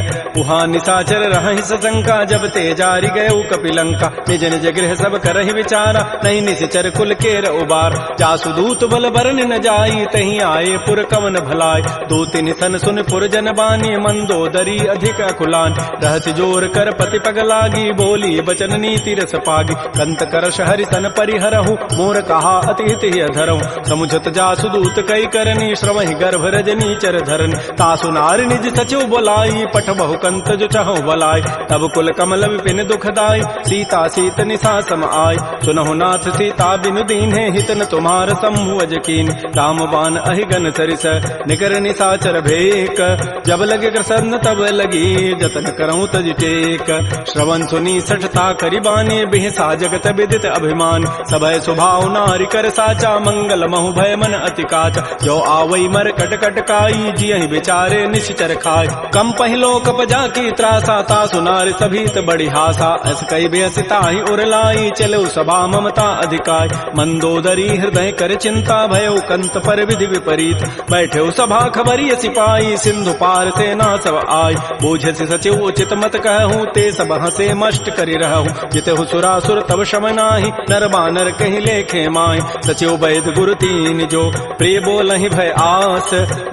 उहाँ निसाचर रहहि सशंका जब ते जारी गए कपिलंका निज निज गृह सब करहि विचारा नहीं निश्चर कुल केर उबार जासु दूत बल बरन न जाई तही आए पुर कवन भलाय दो तिन सन सुन पुर जन बानी मंदोदरी अधिक अकुलान रहस्य जोर कर पति पग लागी बोली बचन नीति रस पागी कंत करश हरि सन परिहरहु मोर कहा अति हित धरहु समुझत जासु दूत कई करनी श्रवहि गर्भ रजनी चर धरन तासु नार निज सचिव बोलाई पठ बहु कंत जो चहु बलाई तब कुल कमल विपिन दुखदाई सीता सीत निशा सम आय सुनहु नाथ सीता बिनु दीन्हे हित न तुम्हार शंभु अजकीन राम बान अहिगन सरिस निकर निशाचर भेक जब लगे कृष्ण तब लगी जतन करऊं तज टेक श्रवण सुनी सठता करिबानी बिहसा जगत विदित अभिमान सबय स्वभाव नारि कर साचा मंगल महु भय मन अति काचा जो आवई मर कट कट काई जियहि बेचारे निश्चर खाय कम पहिलो कपजा की त्रासा ता सुनार सभीत बड़ी हासा अस कई बेसिताहि उरलाई चलो सभा ममता अधिकाय मंदोदरी हृदय कर चिंता भयो कंत पर विधि विपरीत बैठे सभा खबरी सिपाही सिंधु पार सेना सब आय बूझ से सचिव उचित मत कहूँ ते सब हसे मष्ट करि रहूँ जितहु सुरासुर तब शम नाही नर बानर कहीं लेखे माय सचिव वैद गुरु तीन जो प्रिय बोलहि भय आस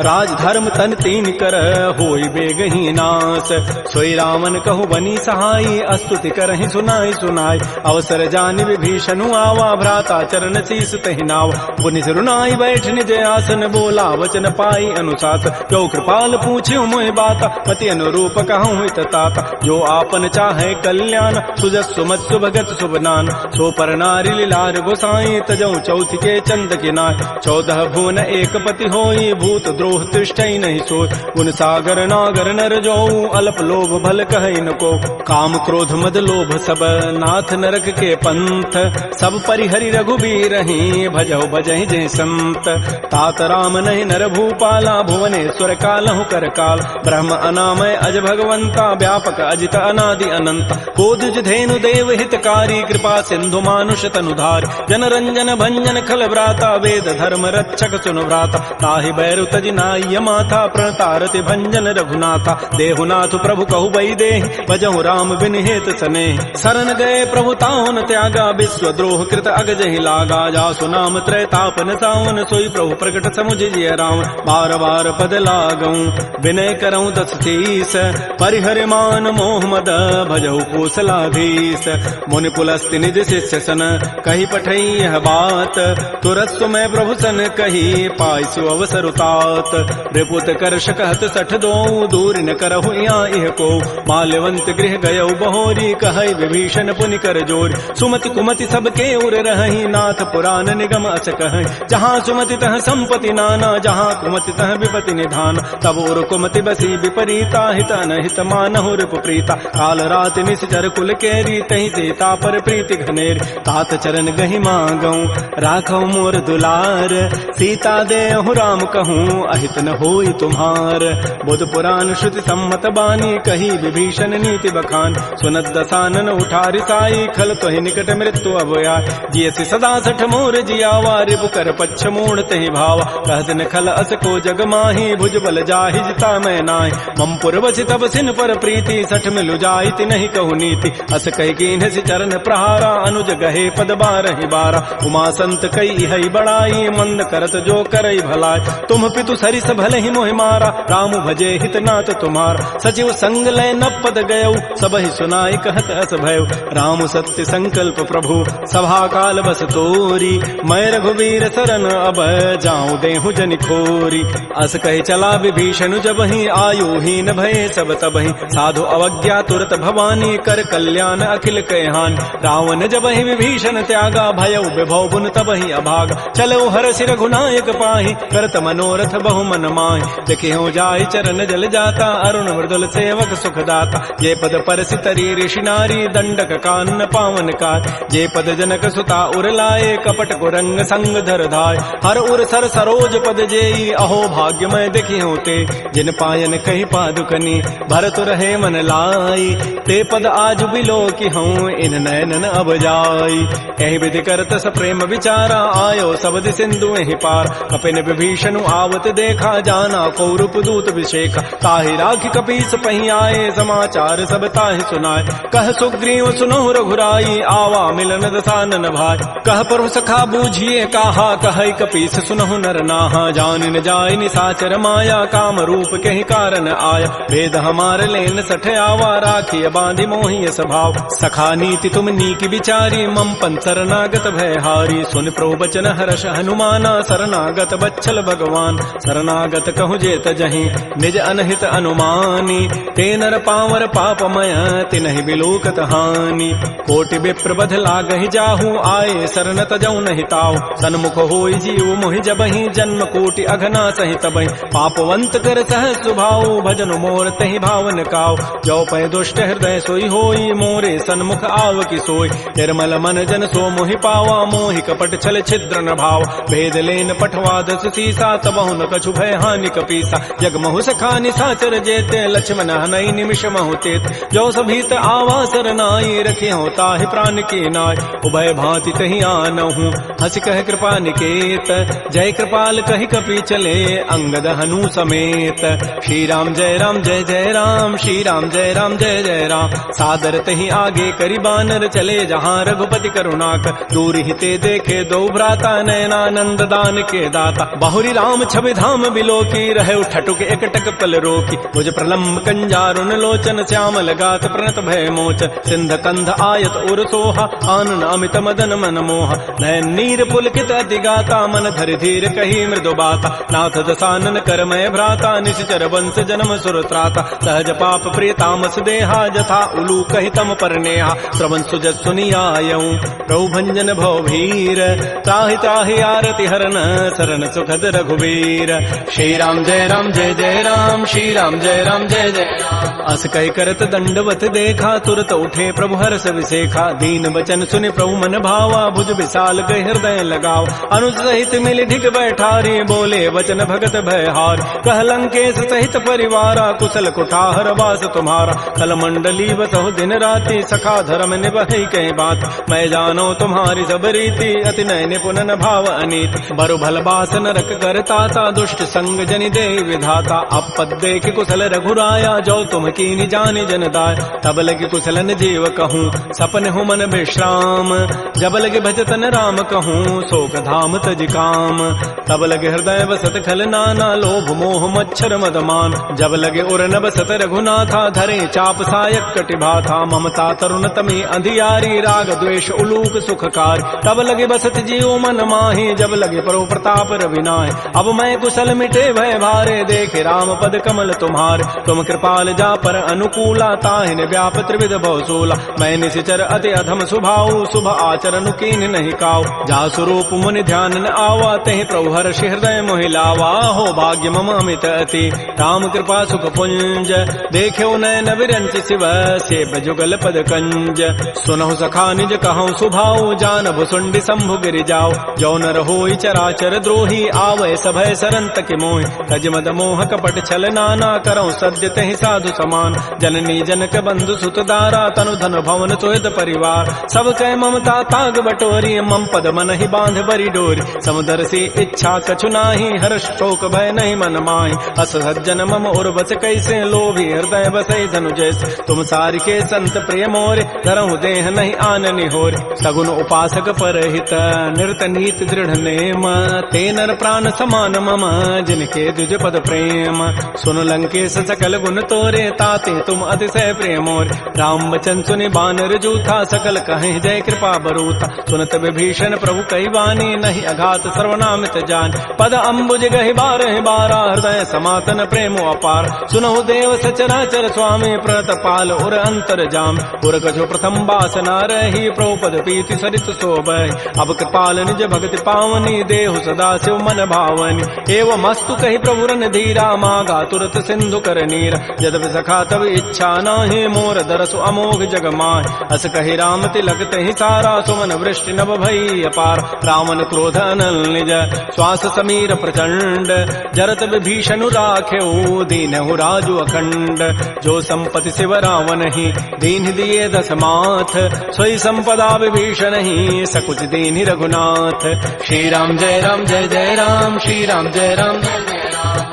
राज धर्म तन तीन कर होई बेगही नास सोई रामन कहु बनी सहाई अस्तुति करहि सुनाई सुनाई अवसर जानि विभीषणु आवा भ्राता चरण शीस तहि नाव पुनि सिरुनाई बैठ निज आसन बोला वचन पाई अनुशास जो कृपाल पूछ्यो मोहि बाता पति अनुरूप कहूँ हित ताता जो आपन चाहे कल्याण सुजस सुमत सुभगत सुबनान सो पर नारी लीलार गोसाई तजौ चौथ के चंद किनाय 14 भुवन एक पति होई भूत द्रोह तिष्ठई नहीं सोय उन सागर नागर नर जो अल्प लोभ भल कहई न को काम क्रोध मद लोभ सब नाथ नरक के पंथ सब परिहरि रघुबीर रही भजौ भजहि जय संत तात राम नहीं नर भूपाला भुवनेश्वर कालहु कर काल ब्रह्म अनामय अज भगवंता व्यापक अजित अनादि अनंत कोदुज धेनु देव हितकारी कृपा सिंधु मानुष तनुधार जन रंजन भंजन खल व्राता वेद धर्म रक्षक सुनु व्राता ताहि बैरु तजि नाय माथा प्रणतारति भंजन रघुनाथा देहुनाथ प्रभु कहु बई दे भजहु राम बिन हेत सने शरण गए प्रभु ताहुन त्यागा विश्व द्रोह कृत अगजहि लागा जासु नाम त्रैतापन सावन सोई प्रभु प्रकट समुझ जिय राम बार बार पद लागऊं विनय करऊं दस शीस परिहर मान मोह मद भजहु कौशलाधीश मुनि पुलस्ति निज शिष्य सन कही पठई यह बात तुरत सुमय प्रभु सन कही पाइसु अवसर उतात रिपुत करश कहत सठ दो दूर न करहु इह को माल्यवंत गृह गयौ बहोरी कहई विभीषण पुनि कर जोर सुमति कुमति सबके उर रही नाथ पुराण निगम अस कह जहाँ सुमति तह संपति नाना जहाँ कुमति तह विपति निधान तब उर कुमति बसी विपरीता हित अनहित मानहु रिप प्रीता काल रात निश्चर कुल केरी तही सीता पर प्रीति घनेर तात चरण गहि मांगऊ राखौ मोर दुलार सीता देहु राम कहूँ अहित न होई तुम्हार बुध पुराण श्रुति सम्मत बानी कही विभीषण नीति बखान सुनत दसानन उठारि साई खल तोहि निकट मृत्यु अभया जियसि सदा सठ मोर जियावा रिपु कर पच्छ मूढ़ तहि भावा कहत न खल अस को जग माही भुज बल जाहि जिता मैं नाहि मम पुरवसि तब सिन पर प्रीति सठ मिलु जाइति नहीं कहु नीति अस कहि कीन्ह सि चरण प्रहारा अनुज गहे पद बारहि बारा उमा संत कई हई बड़ाई मंद करत जो करई भलाई तुम पितु सरिस भले ही मोहि मारा राम भजे हित नाथ तुम्हार सचिव संग लय न पद गयौ सब ही सुनाई कहत अस भयउ राम सत्य संकल्प प्रभु सभा काल बस तोरी मैं रघुवीर शरण अब जाऊं देहु जनि खोरी अस कहि चला विभीषण जब ही आयु हीन भय सब तब ही साधु अवज्ञा तुरत भवानी कर कल्याण अखिल कहहान रावण जब ही विभीषण त्यागा भयउ विभव गुण तब ही अभाग चलो हर सिर रघुनायक पाहि करत मनोरथ बहु मन माहि देखे हो जाय चरण जल जाता अरुण मृदुल सेवक सुखदाता जे पद परसि तरी ऋषि नारी दंडक कान्न पावन कार जे पद जनक सुता उर लाए कपट कुरंग संग धर धाय हर उर सर सरोज पद जेई अहो भाग्यमय देखी होते जिन पायन कही पादुकनी भरत रहे मन लाई ते पद आज बिलो की हूँ इन नयनन अब जाई यही विधि करत स प्रेम विचारा आयो सबद सिंधु ही पार कपिन विभीषण आवत देखा जाना कौरूप दूत विषेखा ताहि राखी कपीस पही आए समाचार सब ताहि सुनाए कह सुग्रीव सुनो रघुराई आवा मिलन दसानन भाई कह प्रभु सखा बूझिए कहा कह कपीस सुनहु नर नाहा जान न जाय निसाचर माया काम रूप के ही कारण आया भेद हमार लेन सठ आवा राखी बांधि मोहि स्वभाव सखा नीति तुम नीकी विचारी मम पन शरणागत भयहारी सुन प्रभु बचन हर्ष हनुमाना शरणागत बच्छल भगवान शरणागत कहु जेत जहि निज अनहित अनुमानी ते नर पावर पापमय तिनहि बिलोकत हानि कोटि विप्र बध लागहि जाहू आए शरण तजौ नहि ताऊ सन्मुख होई जीव मोहि जबहि जन्म कोटि अघना सहित बहि पापवंत कर सह सुभाऊ भजन मोर तहि भावन काऊ जो पै दुष्ट हृदय सोई होई मोरे सन्मुख आव की सोई निर्मल मन जन सो मोहि पावा मोहि कपट छल छिद्र न भाव भेद लेन पठवा दस सीसा तबहु न कछु भय हानि कपीसा जग महु सखा निसाचर जेते लक्ष्मण हनई निमिष महु तेत जो सभीत आवा सरनाई रखे होता है प्राण के नाय उभय भांति तहि आनहु हंस कह कृपा निकेत जय कृपाल कहि कपि चले अंगद हनु समेत श्री राम जय राम श्री राम जय जय राम सादर तहि आगे करि बानर चले जहाँ रघुपति करुणाक दूर हिते देखे दो भ्राता नयनानंद दान के दाता बाहुरी राम छवि धाम बिलो की रहे ठटुक एकटक पल रोकी मुझ प्रलम्ब कंजारुन लोचन श्यामल गात प्रणत भय मोच सिंध कंध आयत उर सोहा आनन अमित मदन मन मोह नयन नीर पुलकित अति गाता मन धर धीर कही मृदु बाता नाथ दसानन कर मय भ्राता निश्चर वंश जन्म सुर त्राता सहज पाप प्रिय तामस देहा जथा उलू कहि तम पर नेहा श्रवण सुजस सुनियायऊं प्रभु भंजन भव भीर त्राहि त्राहि आरति हरन शरण सुखद रघुवीर श्री राम जय राम श्री राम जय जय राम अस कहि करत दंडवत देखा तुरत उठे प्रभु हर्ष विसेखा दीन बचन सुनि प्रभु मन भावा भुज विशाल गए हृदय लगाओ अनुज सहित मिल ढिग बैठारी बोले वचन भगत भयहार कह लंकेश सहित परिवारा कुशल कुठार वास तुम्हारा कल मंडली बसहु दिन राति सखा धर्म निभहि कई बात मैं जानो तुम्हारी सब रीति अति नय निपुण न भाव अनीति बरु भल बास नरक करताता दुष्ट संग जनि दे विधाता अपद देख कुशल रघुराया जो तुम कीनि जानि जन दाय तब लगे कुशलन जीव कहूँ सपन हो मन विश्राम जब लगे भजतन राम कहूँ शोक धाम तज काम तब लगे हृदय बसत खल नाना लोभ मोह मच्छर मदमान जब लगे उर न बसत रघुनाथा धरे चाप सायक कटिभाथा ममता तरुण तमी अंधियारी राग द्वेष उलूक सुखकार तब लगे बसत जीव मन माही जब लगे परो प्रताप रविनाय अब मैं कुशल मिटे भय भारे देखे राम पद कमल तुम्हार तुम कृपाल जा पर अनुकूला ताहिन व्याप त्रिविध भवसूला मैं निशिचर अति अधम सुभाऊ शुभ आचरण कीन नहीं काऊ जा स्वरूप मुनि ध्यान न आवा तहि प्रभु हर्ष हृदय मोहि लावा हो भाग्य मम अमित अति राम कृपा सुख पुंज देख्यो नयन विरंच शिव से जुगल पद कंज सुनहु सखा निज कहूँ सुभाऊ जान भुसुंडी शंभु गिरि जाओ जो न रहोई चराचर द्रोही आवै सभय सरंत के मोहि तज मद मोह कपट छल नाना करौ सद्य तहि साधु समान जननी जनक बंधु सुत दारा तनु धन भवन सुहित परिवार सब कह ममता ताग बटोरी मम पद मन ही बांध बरी डोरी समुदर सी इच्छा कछु नाही हर्ष शोक भय नहीं मन माही अस सज्जन मम और बस कैसे लोभी हृदय बसई धनु जैसे तुम सारि के संत प्रिय मोरे धरहु देह नहीं आननि होरे सगुन उपासक परहित निरत नीति दृढ़ नेम ते नर प्राण समान मम जिनके द्विज पद प्रेम सुन लंकेश सकल गुण तोरे ताते तुम अतिशय प्रिय मोर राम वचन सुनि बानर जूथा सकल कहे जय कृपा बरूथा सुनत विभीषण प्रभु कई वाणी नहीं अघात सर्वनामित जान पद अम्बुज गहि बारह बारा हृदय समातन प्रेमो अपार सुनहु देव सचराचर स्वामी प्रणत पाल उर अंतर जाम उर कछु प्रथम बासना रही प्रभुपद पीति सरित शोभै। अब कृपाल निज भगति पावनी देहु सदा शिव मन भावनी। एवं मस्तु कही प्रभु रन धीरा मागा तुरत सिंधु कर नीरा। यद्यपि सखा तब इच्छा नाहि मोर दरसु अमोघ जग माहि। अस कही राम तिलक तहि सारा सुमन वृष्टि नभ भई अपार। रावण क्रोध अनल निज श्वास समीर प्रचंड। जरत विभीषण राखेऊ दीनहु राजु अखंड। जो संपत्ति शिव रावण ही दीन दिए दस माथ। सोई संपदा विभीषण ही सकुच दीन रघुनाथ। श्री राम जय राम श्री राम जय राम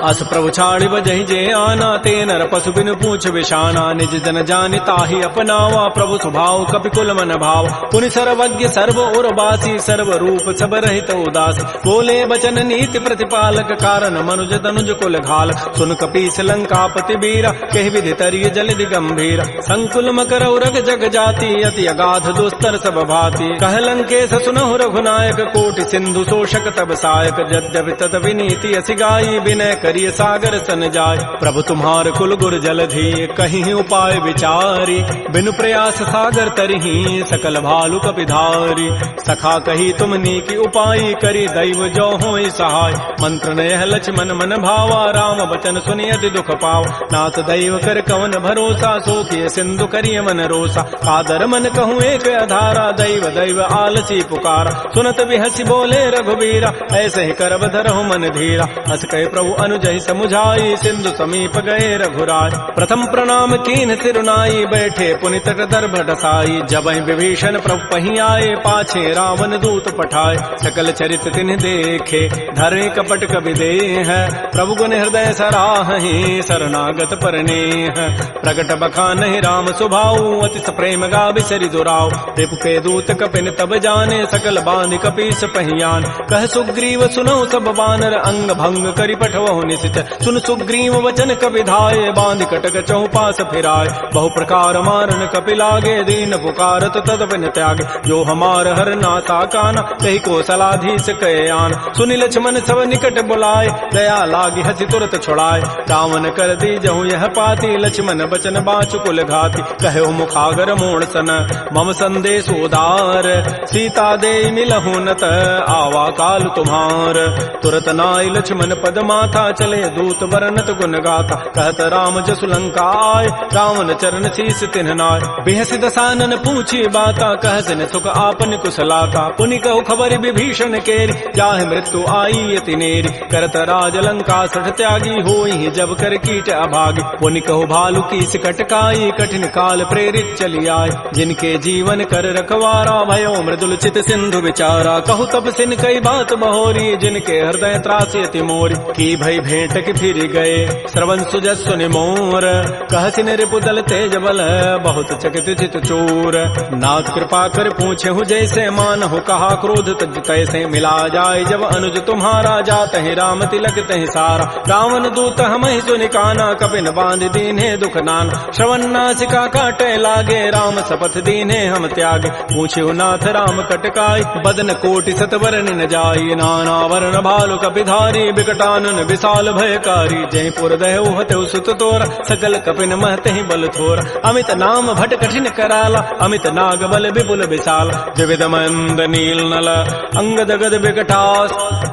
अस प्रभु छाड़ि बजहि जे आना। ते नर पशु बिन पूछ विषाना। निज जन जानि ताहि अपनावा। प्रभु स्वभाव कपिकुल मन भाव। पुनि सर्वज्ञ सर्व उर्वासी सर्व रूप सब रहित उदास। बोले बचन नीति प्रतिपालक कारण मनुज तनुज कुल घाल। सुन कपीस लंकापति वीरा कहि विधि तरिय जलधि गंभीर। संकुल मकर उरग जग जाति अति अगाध दुस्तर सब भाति। कह लंकेश सुनहु रघुनायक कोटि सिंधु शोषक तब सायक। यद्यपि तत विनीति असि गाई विनय करिय सागर सन जाय। प्रभु तुम्हार कुल गुर जलधि कहीं उपाय विचारी। बिनु प्रयास सागर तरही सकल भालु कपिधारी। सखा कही तुम नीकी उपाय करी दैव जो होई सहाय। मंत्र नयह लक्ष्मण मन भावा राम बचन सुनि अति दुख पाव। नाथ दैव कर कवन भरोसा सोखिय सिंधु करिय मन रोसा। कादर मन कहूँ एक अधारा दैव दैव आलसी पुकारा। सुनत बिहसी बोले रघुबीरा ऐसे ही करब धरहु मन धीरा। हस कहे प्रभु अनुजहि समुझाई सिंधु समीप गए रघुराय। प्रथम प्रणाम कीन सिरुनाई बैठे पुनि तट दर्भ ढसाई। जबहि विभीषण प्रभु पहि आए पाछे रावण दूत पठाए। सकल चरित तिन्ह देखे धरे कपट कबि देह। प्रभु गुण हृदय सराहि शरणागत परनेह। प्रगट बखानहि राम सुभाऊ अति प्रेम गा बिसरि दुराव। रिपु के दूत कपिन तब जाने सकल बांधि कपीस पहियान। कह सुग्रीव सुनौ सब बानर अंग भंग करि पठवहु निश्चय। सुन सुग्रीव वचन कपि धाये बांधि कटक चौपास फिराय। बहु प्रकार मारन कपि लागे दीन पुकारत तद बिन त्यागे। जो हमार हर नासा काना कही कौशलाधीश कहे आन। सुनि लक्ष्मण सब निकट बुलाए दया लागी हसी तुरत छुड़ाए। रावण कर दी जहु यह पाती लक्ष्मण बचन बाचु कुल घाती। कहो मुखागर मोड़ सन मम संदेश उदार। सीता दे मिलहु नत आवा काल तुम्हार। तुरत नाई लक्ष्मण पद माथा चले दूत बरनत गुण गाथा। कहत राम जसु लंका आय रावण चरण शीस तिन्ह नाय। बेहसी दसानन पूछी बाता कहसिन सुख आपन कुशलाता। पुनि कहु खबर विभीषण केरी जाहि मृत्यु आई अति नेरी। करत राज लंका सठ त्यागी होई जब कर कीट अभागी। पुनि कहु भालु की कटकाई कठिन काल प्रेरित चली आय। जिनके जीवन कर रखवारा भयो मृदुल चित सिंधु विचारा। कहु तब सिन कई बात बहोरी जिनके हृदय त्रासी अति मोरी। की भई भेंट की फिर गए श्रवण सुजस सुनि मोर। कहसिन रिपुदल तेज बल बहुत चकित चित चोर। नाथ कृपा कर पूछे हूँ जैसे मान हो कहा क्रोध तज तैसे। मिला जाए जब अनुज तुम्हारा जात है राम तिलक तहि सारा। रावण दूत हम ही सुनि काना कपिन बांध दीन्हे दुख नाना। श्रवण नासिका काटे लागे राम शपथ दीन्हे हम त्यागे। पूछे नाथ राम कटकाई बदन कोटि सतवरन न जाई। नाना वर्ण भालु कपिधारी विकटानन विशाल भयकारी। जयपुर दहु हतु सुत तोरा सकल कपिन महते ही बल थोरा। अमित नाम भट कठिन कराला अमित नाग बल विपुल विशाल। विविध मंद नील नल अंगद गद विकटास।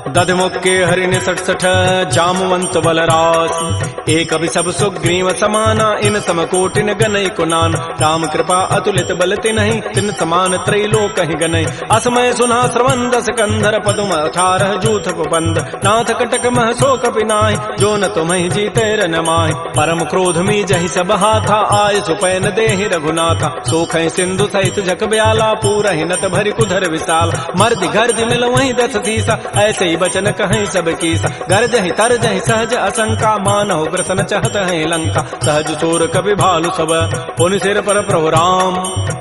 दध मुक्के हरिण सठ सठ जामवंत बलरास। एक अभि सब सुग्रीव समाना इन सम कोटिन गनई कुनान। राम कृपा अतुलित बल तिन्हि तिन समान त्रैलोक ही गनई। असमय सुना श्रवण दस कंधर पदुम 18 जूथ बंद। नाथ कटक मह सो कपि नाहि जो न तुम्हि जीते रन माहि। परम क्रोध मी जहि सब हाथा आय सुपैन देहि रघुनाथा। सोखै सिंधु सहित जग ब्याला पूरहि नत भरि कुधर विशाल। मर्द गर्ज मिल वहीं 10 सीसा ऐसे ही बचन कहीं सब कीसा। गर्ज ही तर जहि सहज असंका मानहु ग्रसन चहत है लंका। सहज चोर कपि भालु सब पुनि सिर पर प्रभु राम।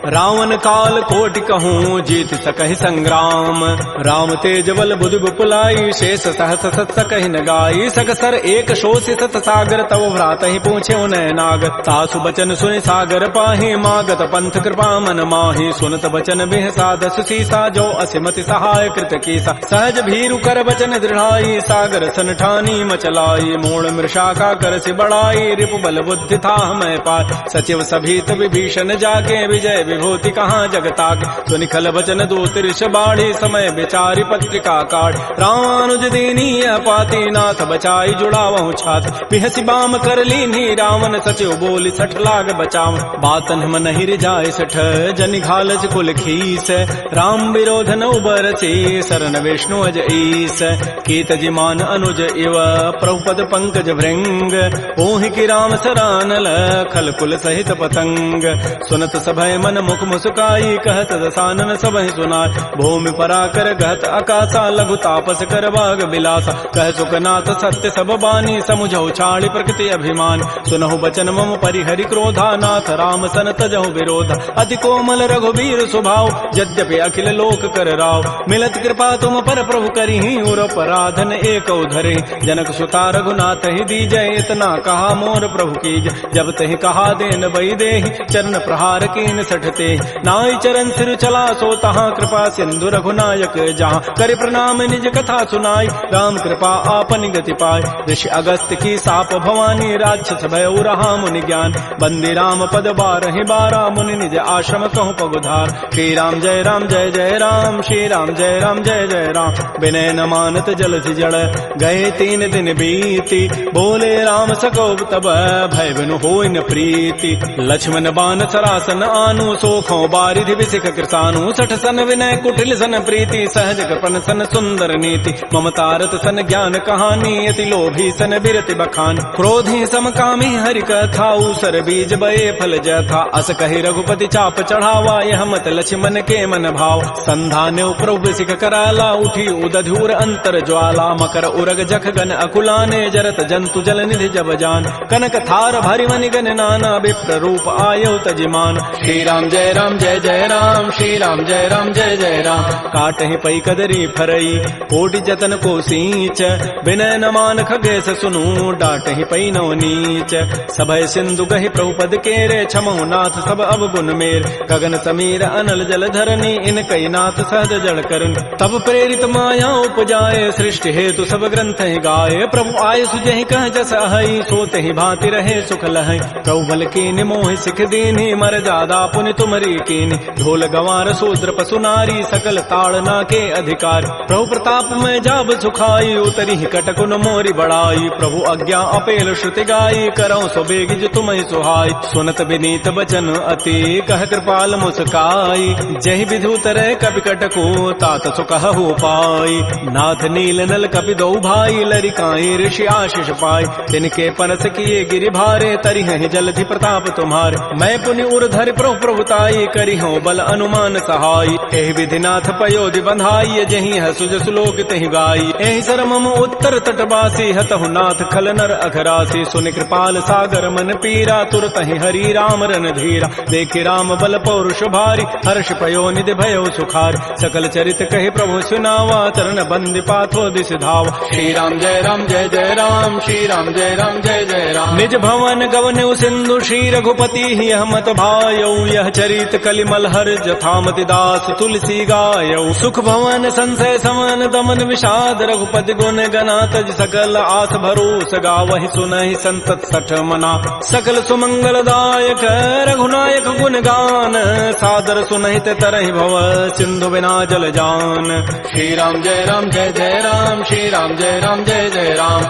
रावण काल कोटि कहूँ जीत सकहि संग्राम। राम तेज बल बुधि बुपुलाई शेष सहस सत सकहि न गाई। सकसर एक शोषि सत सागर, तव भ्रात ही पूछे उन्हें नाग। तासु बचन सुनि सागर पाहि, मागत पंथ कृपा मन माहि। सुनत बचन बिह साधस सीसा, जो असिमति सहाय कृत कीसा। सहज भीरु कर बचन दृढ़ाई, सागर सन ठानी मचलाई। मूढ़ मृषा का कर सि बढ़ाई, रिपु बल बुद्धि था मैं पाय। सचिव सभीत विभीषण जाके, विजय विभूति कहाँ जगताके। सुनिखल बचन दूत ऋष बाढ़ी, समय विचारी पत्रिका काढ़। रामानुज दीनी पाती, नाथ बचाई जुड़ावहु छाती। बिहसी बाम कर लीन्ही रावण, सचिव बोली सठ लाग बचाव। बातन मन ही रिजाय सठ, जनि घालज कुल खीस। राम विरोध न उबरसी, सरन विष्णु अज ईस। कीत जिमान अनुज इव, प्रभुपद पंकज भृंग। ओहि की राम सरानल, खल कुल सहित पतंग। सुनत सभय मन मुख मुस्काई, कहत दसानन सबहि सुनाय। भूमि पराकर गहत आकाशा, लघु तापस कर बाग बिलासा। कह सुखनाथ सत्य सब बानी, समुझौ छाड़ी प्रकृति अभिमान। सुनहु बचन मम परिहरि क्रोधा, नाथ राम सन तजहु विरोधा। अति कोमल रघुबीर स्वभाव, यद्यपि अखिल लोक कर राव। मिलत कृपा तुम पर प्रभु करिहि, उर पराधन एक धरे। जनक सुता रघुनाथ ही दीजय, इतना कहा मोर प्रभु कीजय। जब तहि कहा देन बई देहि, चरण प्रहार कीन सठते। नाई चरण सिर चला सो तहाँ, कृपा सिंधु रघुनायक जहाँ। कर प्रणाम निज कथा सुनाई, राम कृपा आपन गति पाय। ऋषि अगस्त की साप भवानी, राक्षस भय रहा मुनि ज्ञान। बंदी राम पद बारहि बारा, मुनि निज आश्रम कहूँ पगुधार। श्री राम जय राम जय जय राम, श्री राम जय राम जय जय राम। विनय न मानत जलधि जड़, गए 3 दिन बीती। बोले राम सकोब तब, भय बिनु होय न प्रीति। लक्ष्मण बान सरासन आनु, सोखों बारिधि विसिख कृसानु। सठ सन विनय कुटिल सन प्रीति, सहज कृपन सन सुंदर नीति। ममतारत सन ज्ञान कहानी, अति लोभी सन बिरति बखान। क्रोधी समकामी हरि कथा, ऊसर बीज बये फल जथा। अस कहि रघुपति चाप चढ़ावा, यह मत लक्ष्मण के मन भाव। संधान्य प्रभु सिख कराला, उठी उदधूर अंतर ज्वाला। मकर उरग जख गन अकुलाने, जरत जंतु जल निधि जब जान। कनक थार भरि मनि गन नाना, विप्र रूप आयौ तजिमान। श्री राम जय राम जय जय राम, श्री राम जय राम जय जय राम। काटहि पै कदरी फरई, कोटि जतन को सींच। विनय न मान खगेश सुनु, डाटहि पै नौ नीच। सभय सिंधु गहि प्रभुपद केरे, क्षमहु नाथ सब अवगुण मेर। गगन समीर अनल जल धरनी, इन कई नाथ सहज जड़ करन। तब प्रेरित माया उपजाए, सृष्टि हेतु सब ग्रंथ ही गाये। प्रभु आय सुजहि कह जस अहै, सोते ही भांति रहे सुख लहै। प्रभु बल कीनि मोहि सिख दीन्हि, मर जादा पुनि तुमरी कीनि। ढोल गंवार शूद्र पशु नारी, सकल ताड़ना के अधिकार। प्रभु प्रताप में जाब सुखाई, उतरी कटकुन मोरी बढ़ाई। प्रभु आज्ञा अपेल श्रुति गाई, करौ सो बेगिज तुम्हि सुहाई। सुनत विनीत बचन अति, कह कृपाल मुस्काई। जहि विधु तरह कपि कटको, तात सुकहु पाई। नाथ नील नल कपि दो भाई, लरिकाई ऋषि आशीष पाई। तिनके परस किए गिरि भारे, तरिहहि जलधि प्रताप तुम्हारे। मैं पुनि उर धरि प्रभु प्रभुताई, करिहौ बल अनुमान सहाई। एहि विधि नाथ पयोधि बंधाई, जहि हसुज सुलोक तहि गाई। एहि सर मम उत्तर तटवासी, हतहु नाथ खल नर अघरासी। सुनि कृपाल सागर मन पीरा, तुरत ही हरि राम रन धीरा। देखि राम बल पौरुष भारी, हर्ष पयो निधि भयो सुखारी। सकल चरित कहि प्रभु सुनावा, चरण बंदि पाथो दिस धावा। श्री राम जय राम जय जय राम, श्री राम जय राम जय जय राम। निज भवन गवनु सिंधु, श्री रघुपति यह मत भायौ। यह चरित कलिमल हर जथामति दास, तुलसी गायौ। सुख भवन संशय समन, दमन विषाद रघुपति गुण गना। तज सकल आस भरोस, गावहि सुनहि संतत सठ मना। सकल सुमंगल दायक, रघुनायक गुण गान। सादर सुनहित तरहि भव, सिंधु बिना जल जान। श्री राम जय राम जय जय राम, श्री राम जय राम जय जय राम।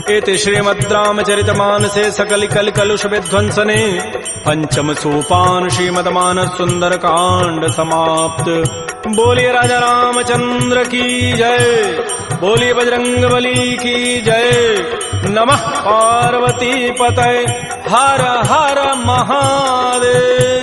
इति श्रीमद् रामचरित मानसे सकल कल कलुष विध्वंसने, पंचम सोपान श्रीमद् मानस सुंदर कांड समाप्त। बोलिए राजा रामचंद्र की जय, बोलिए बजरंगबली की जय। नमः पार्वती पतये, हर हर महादेव।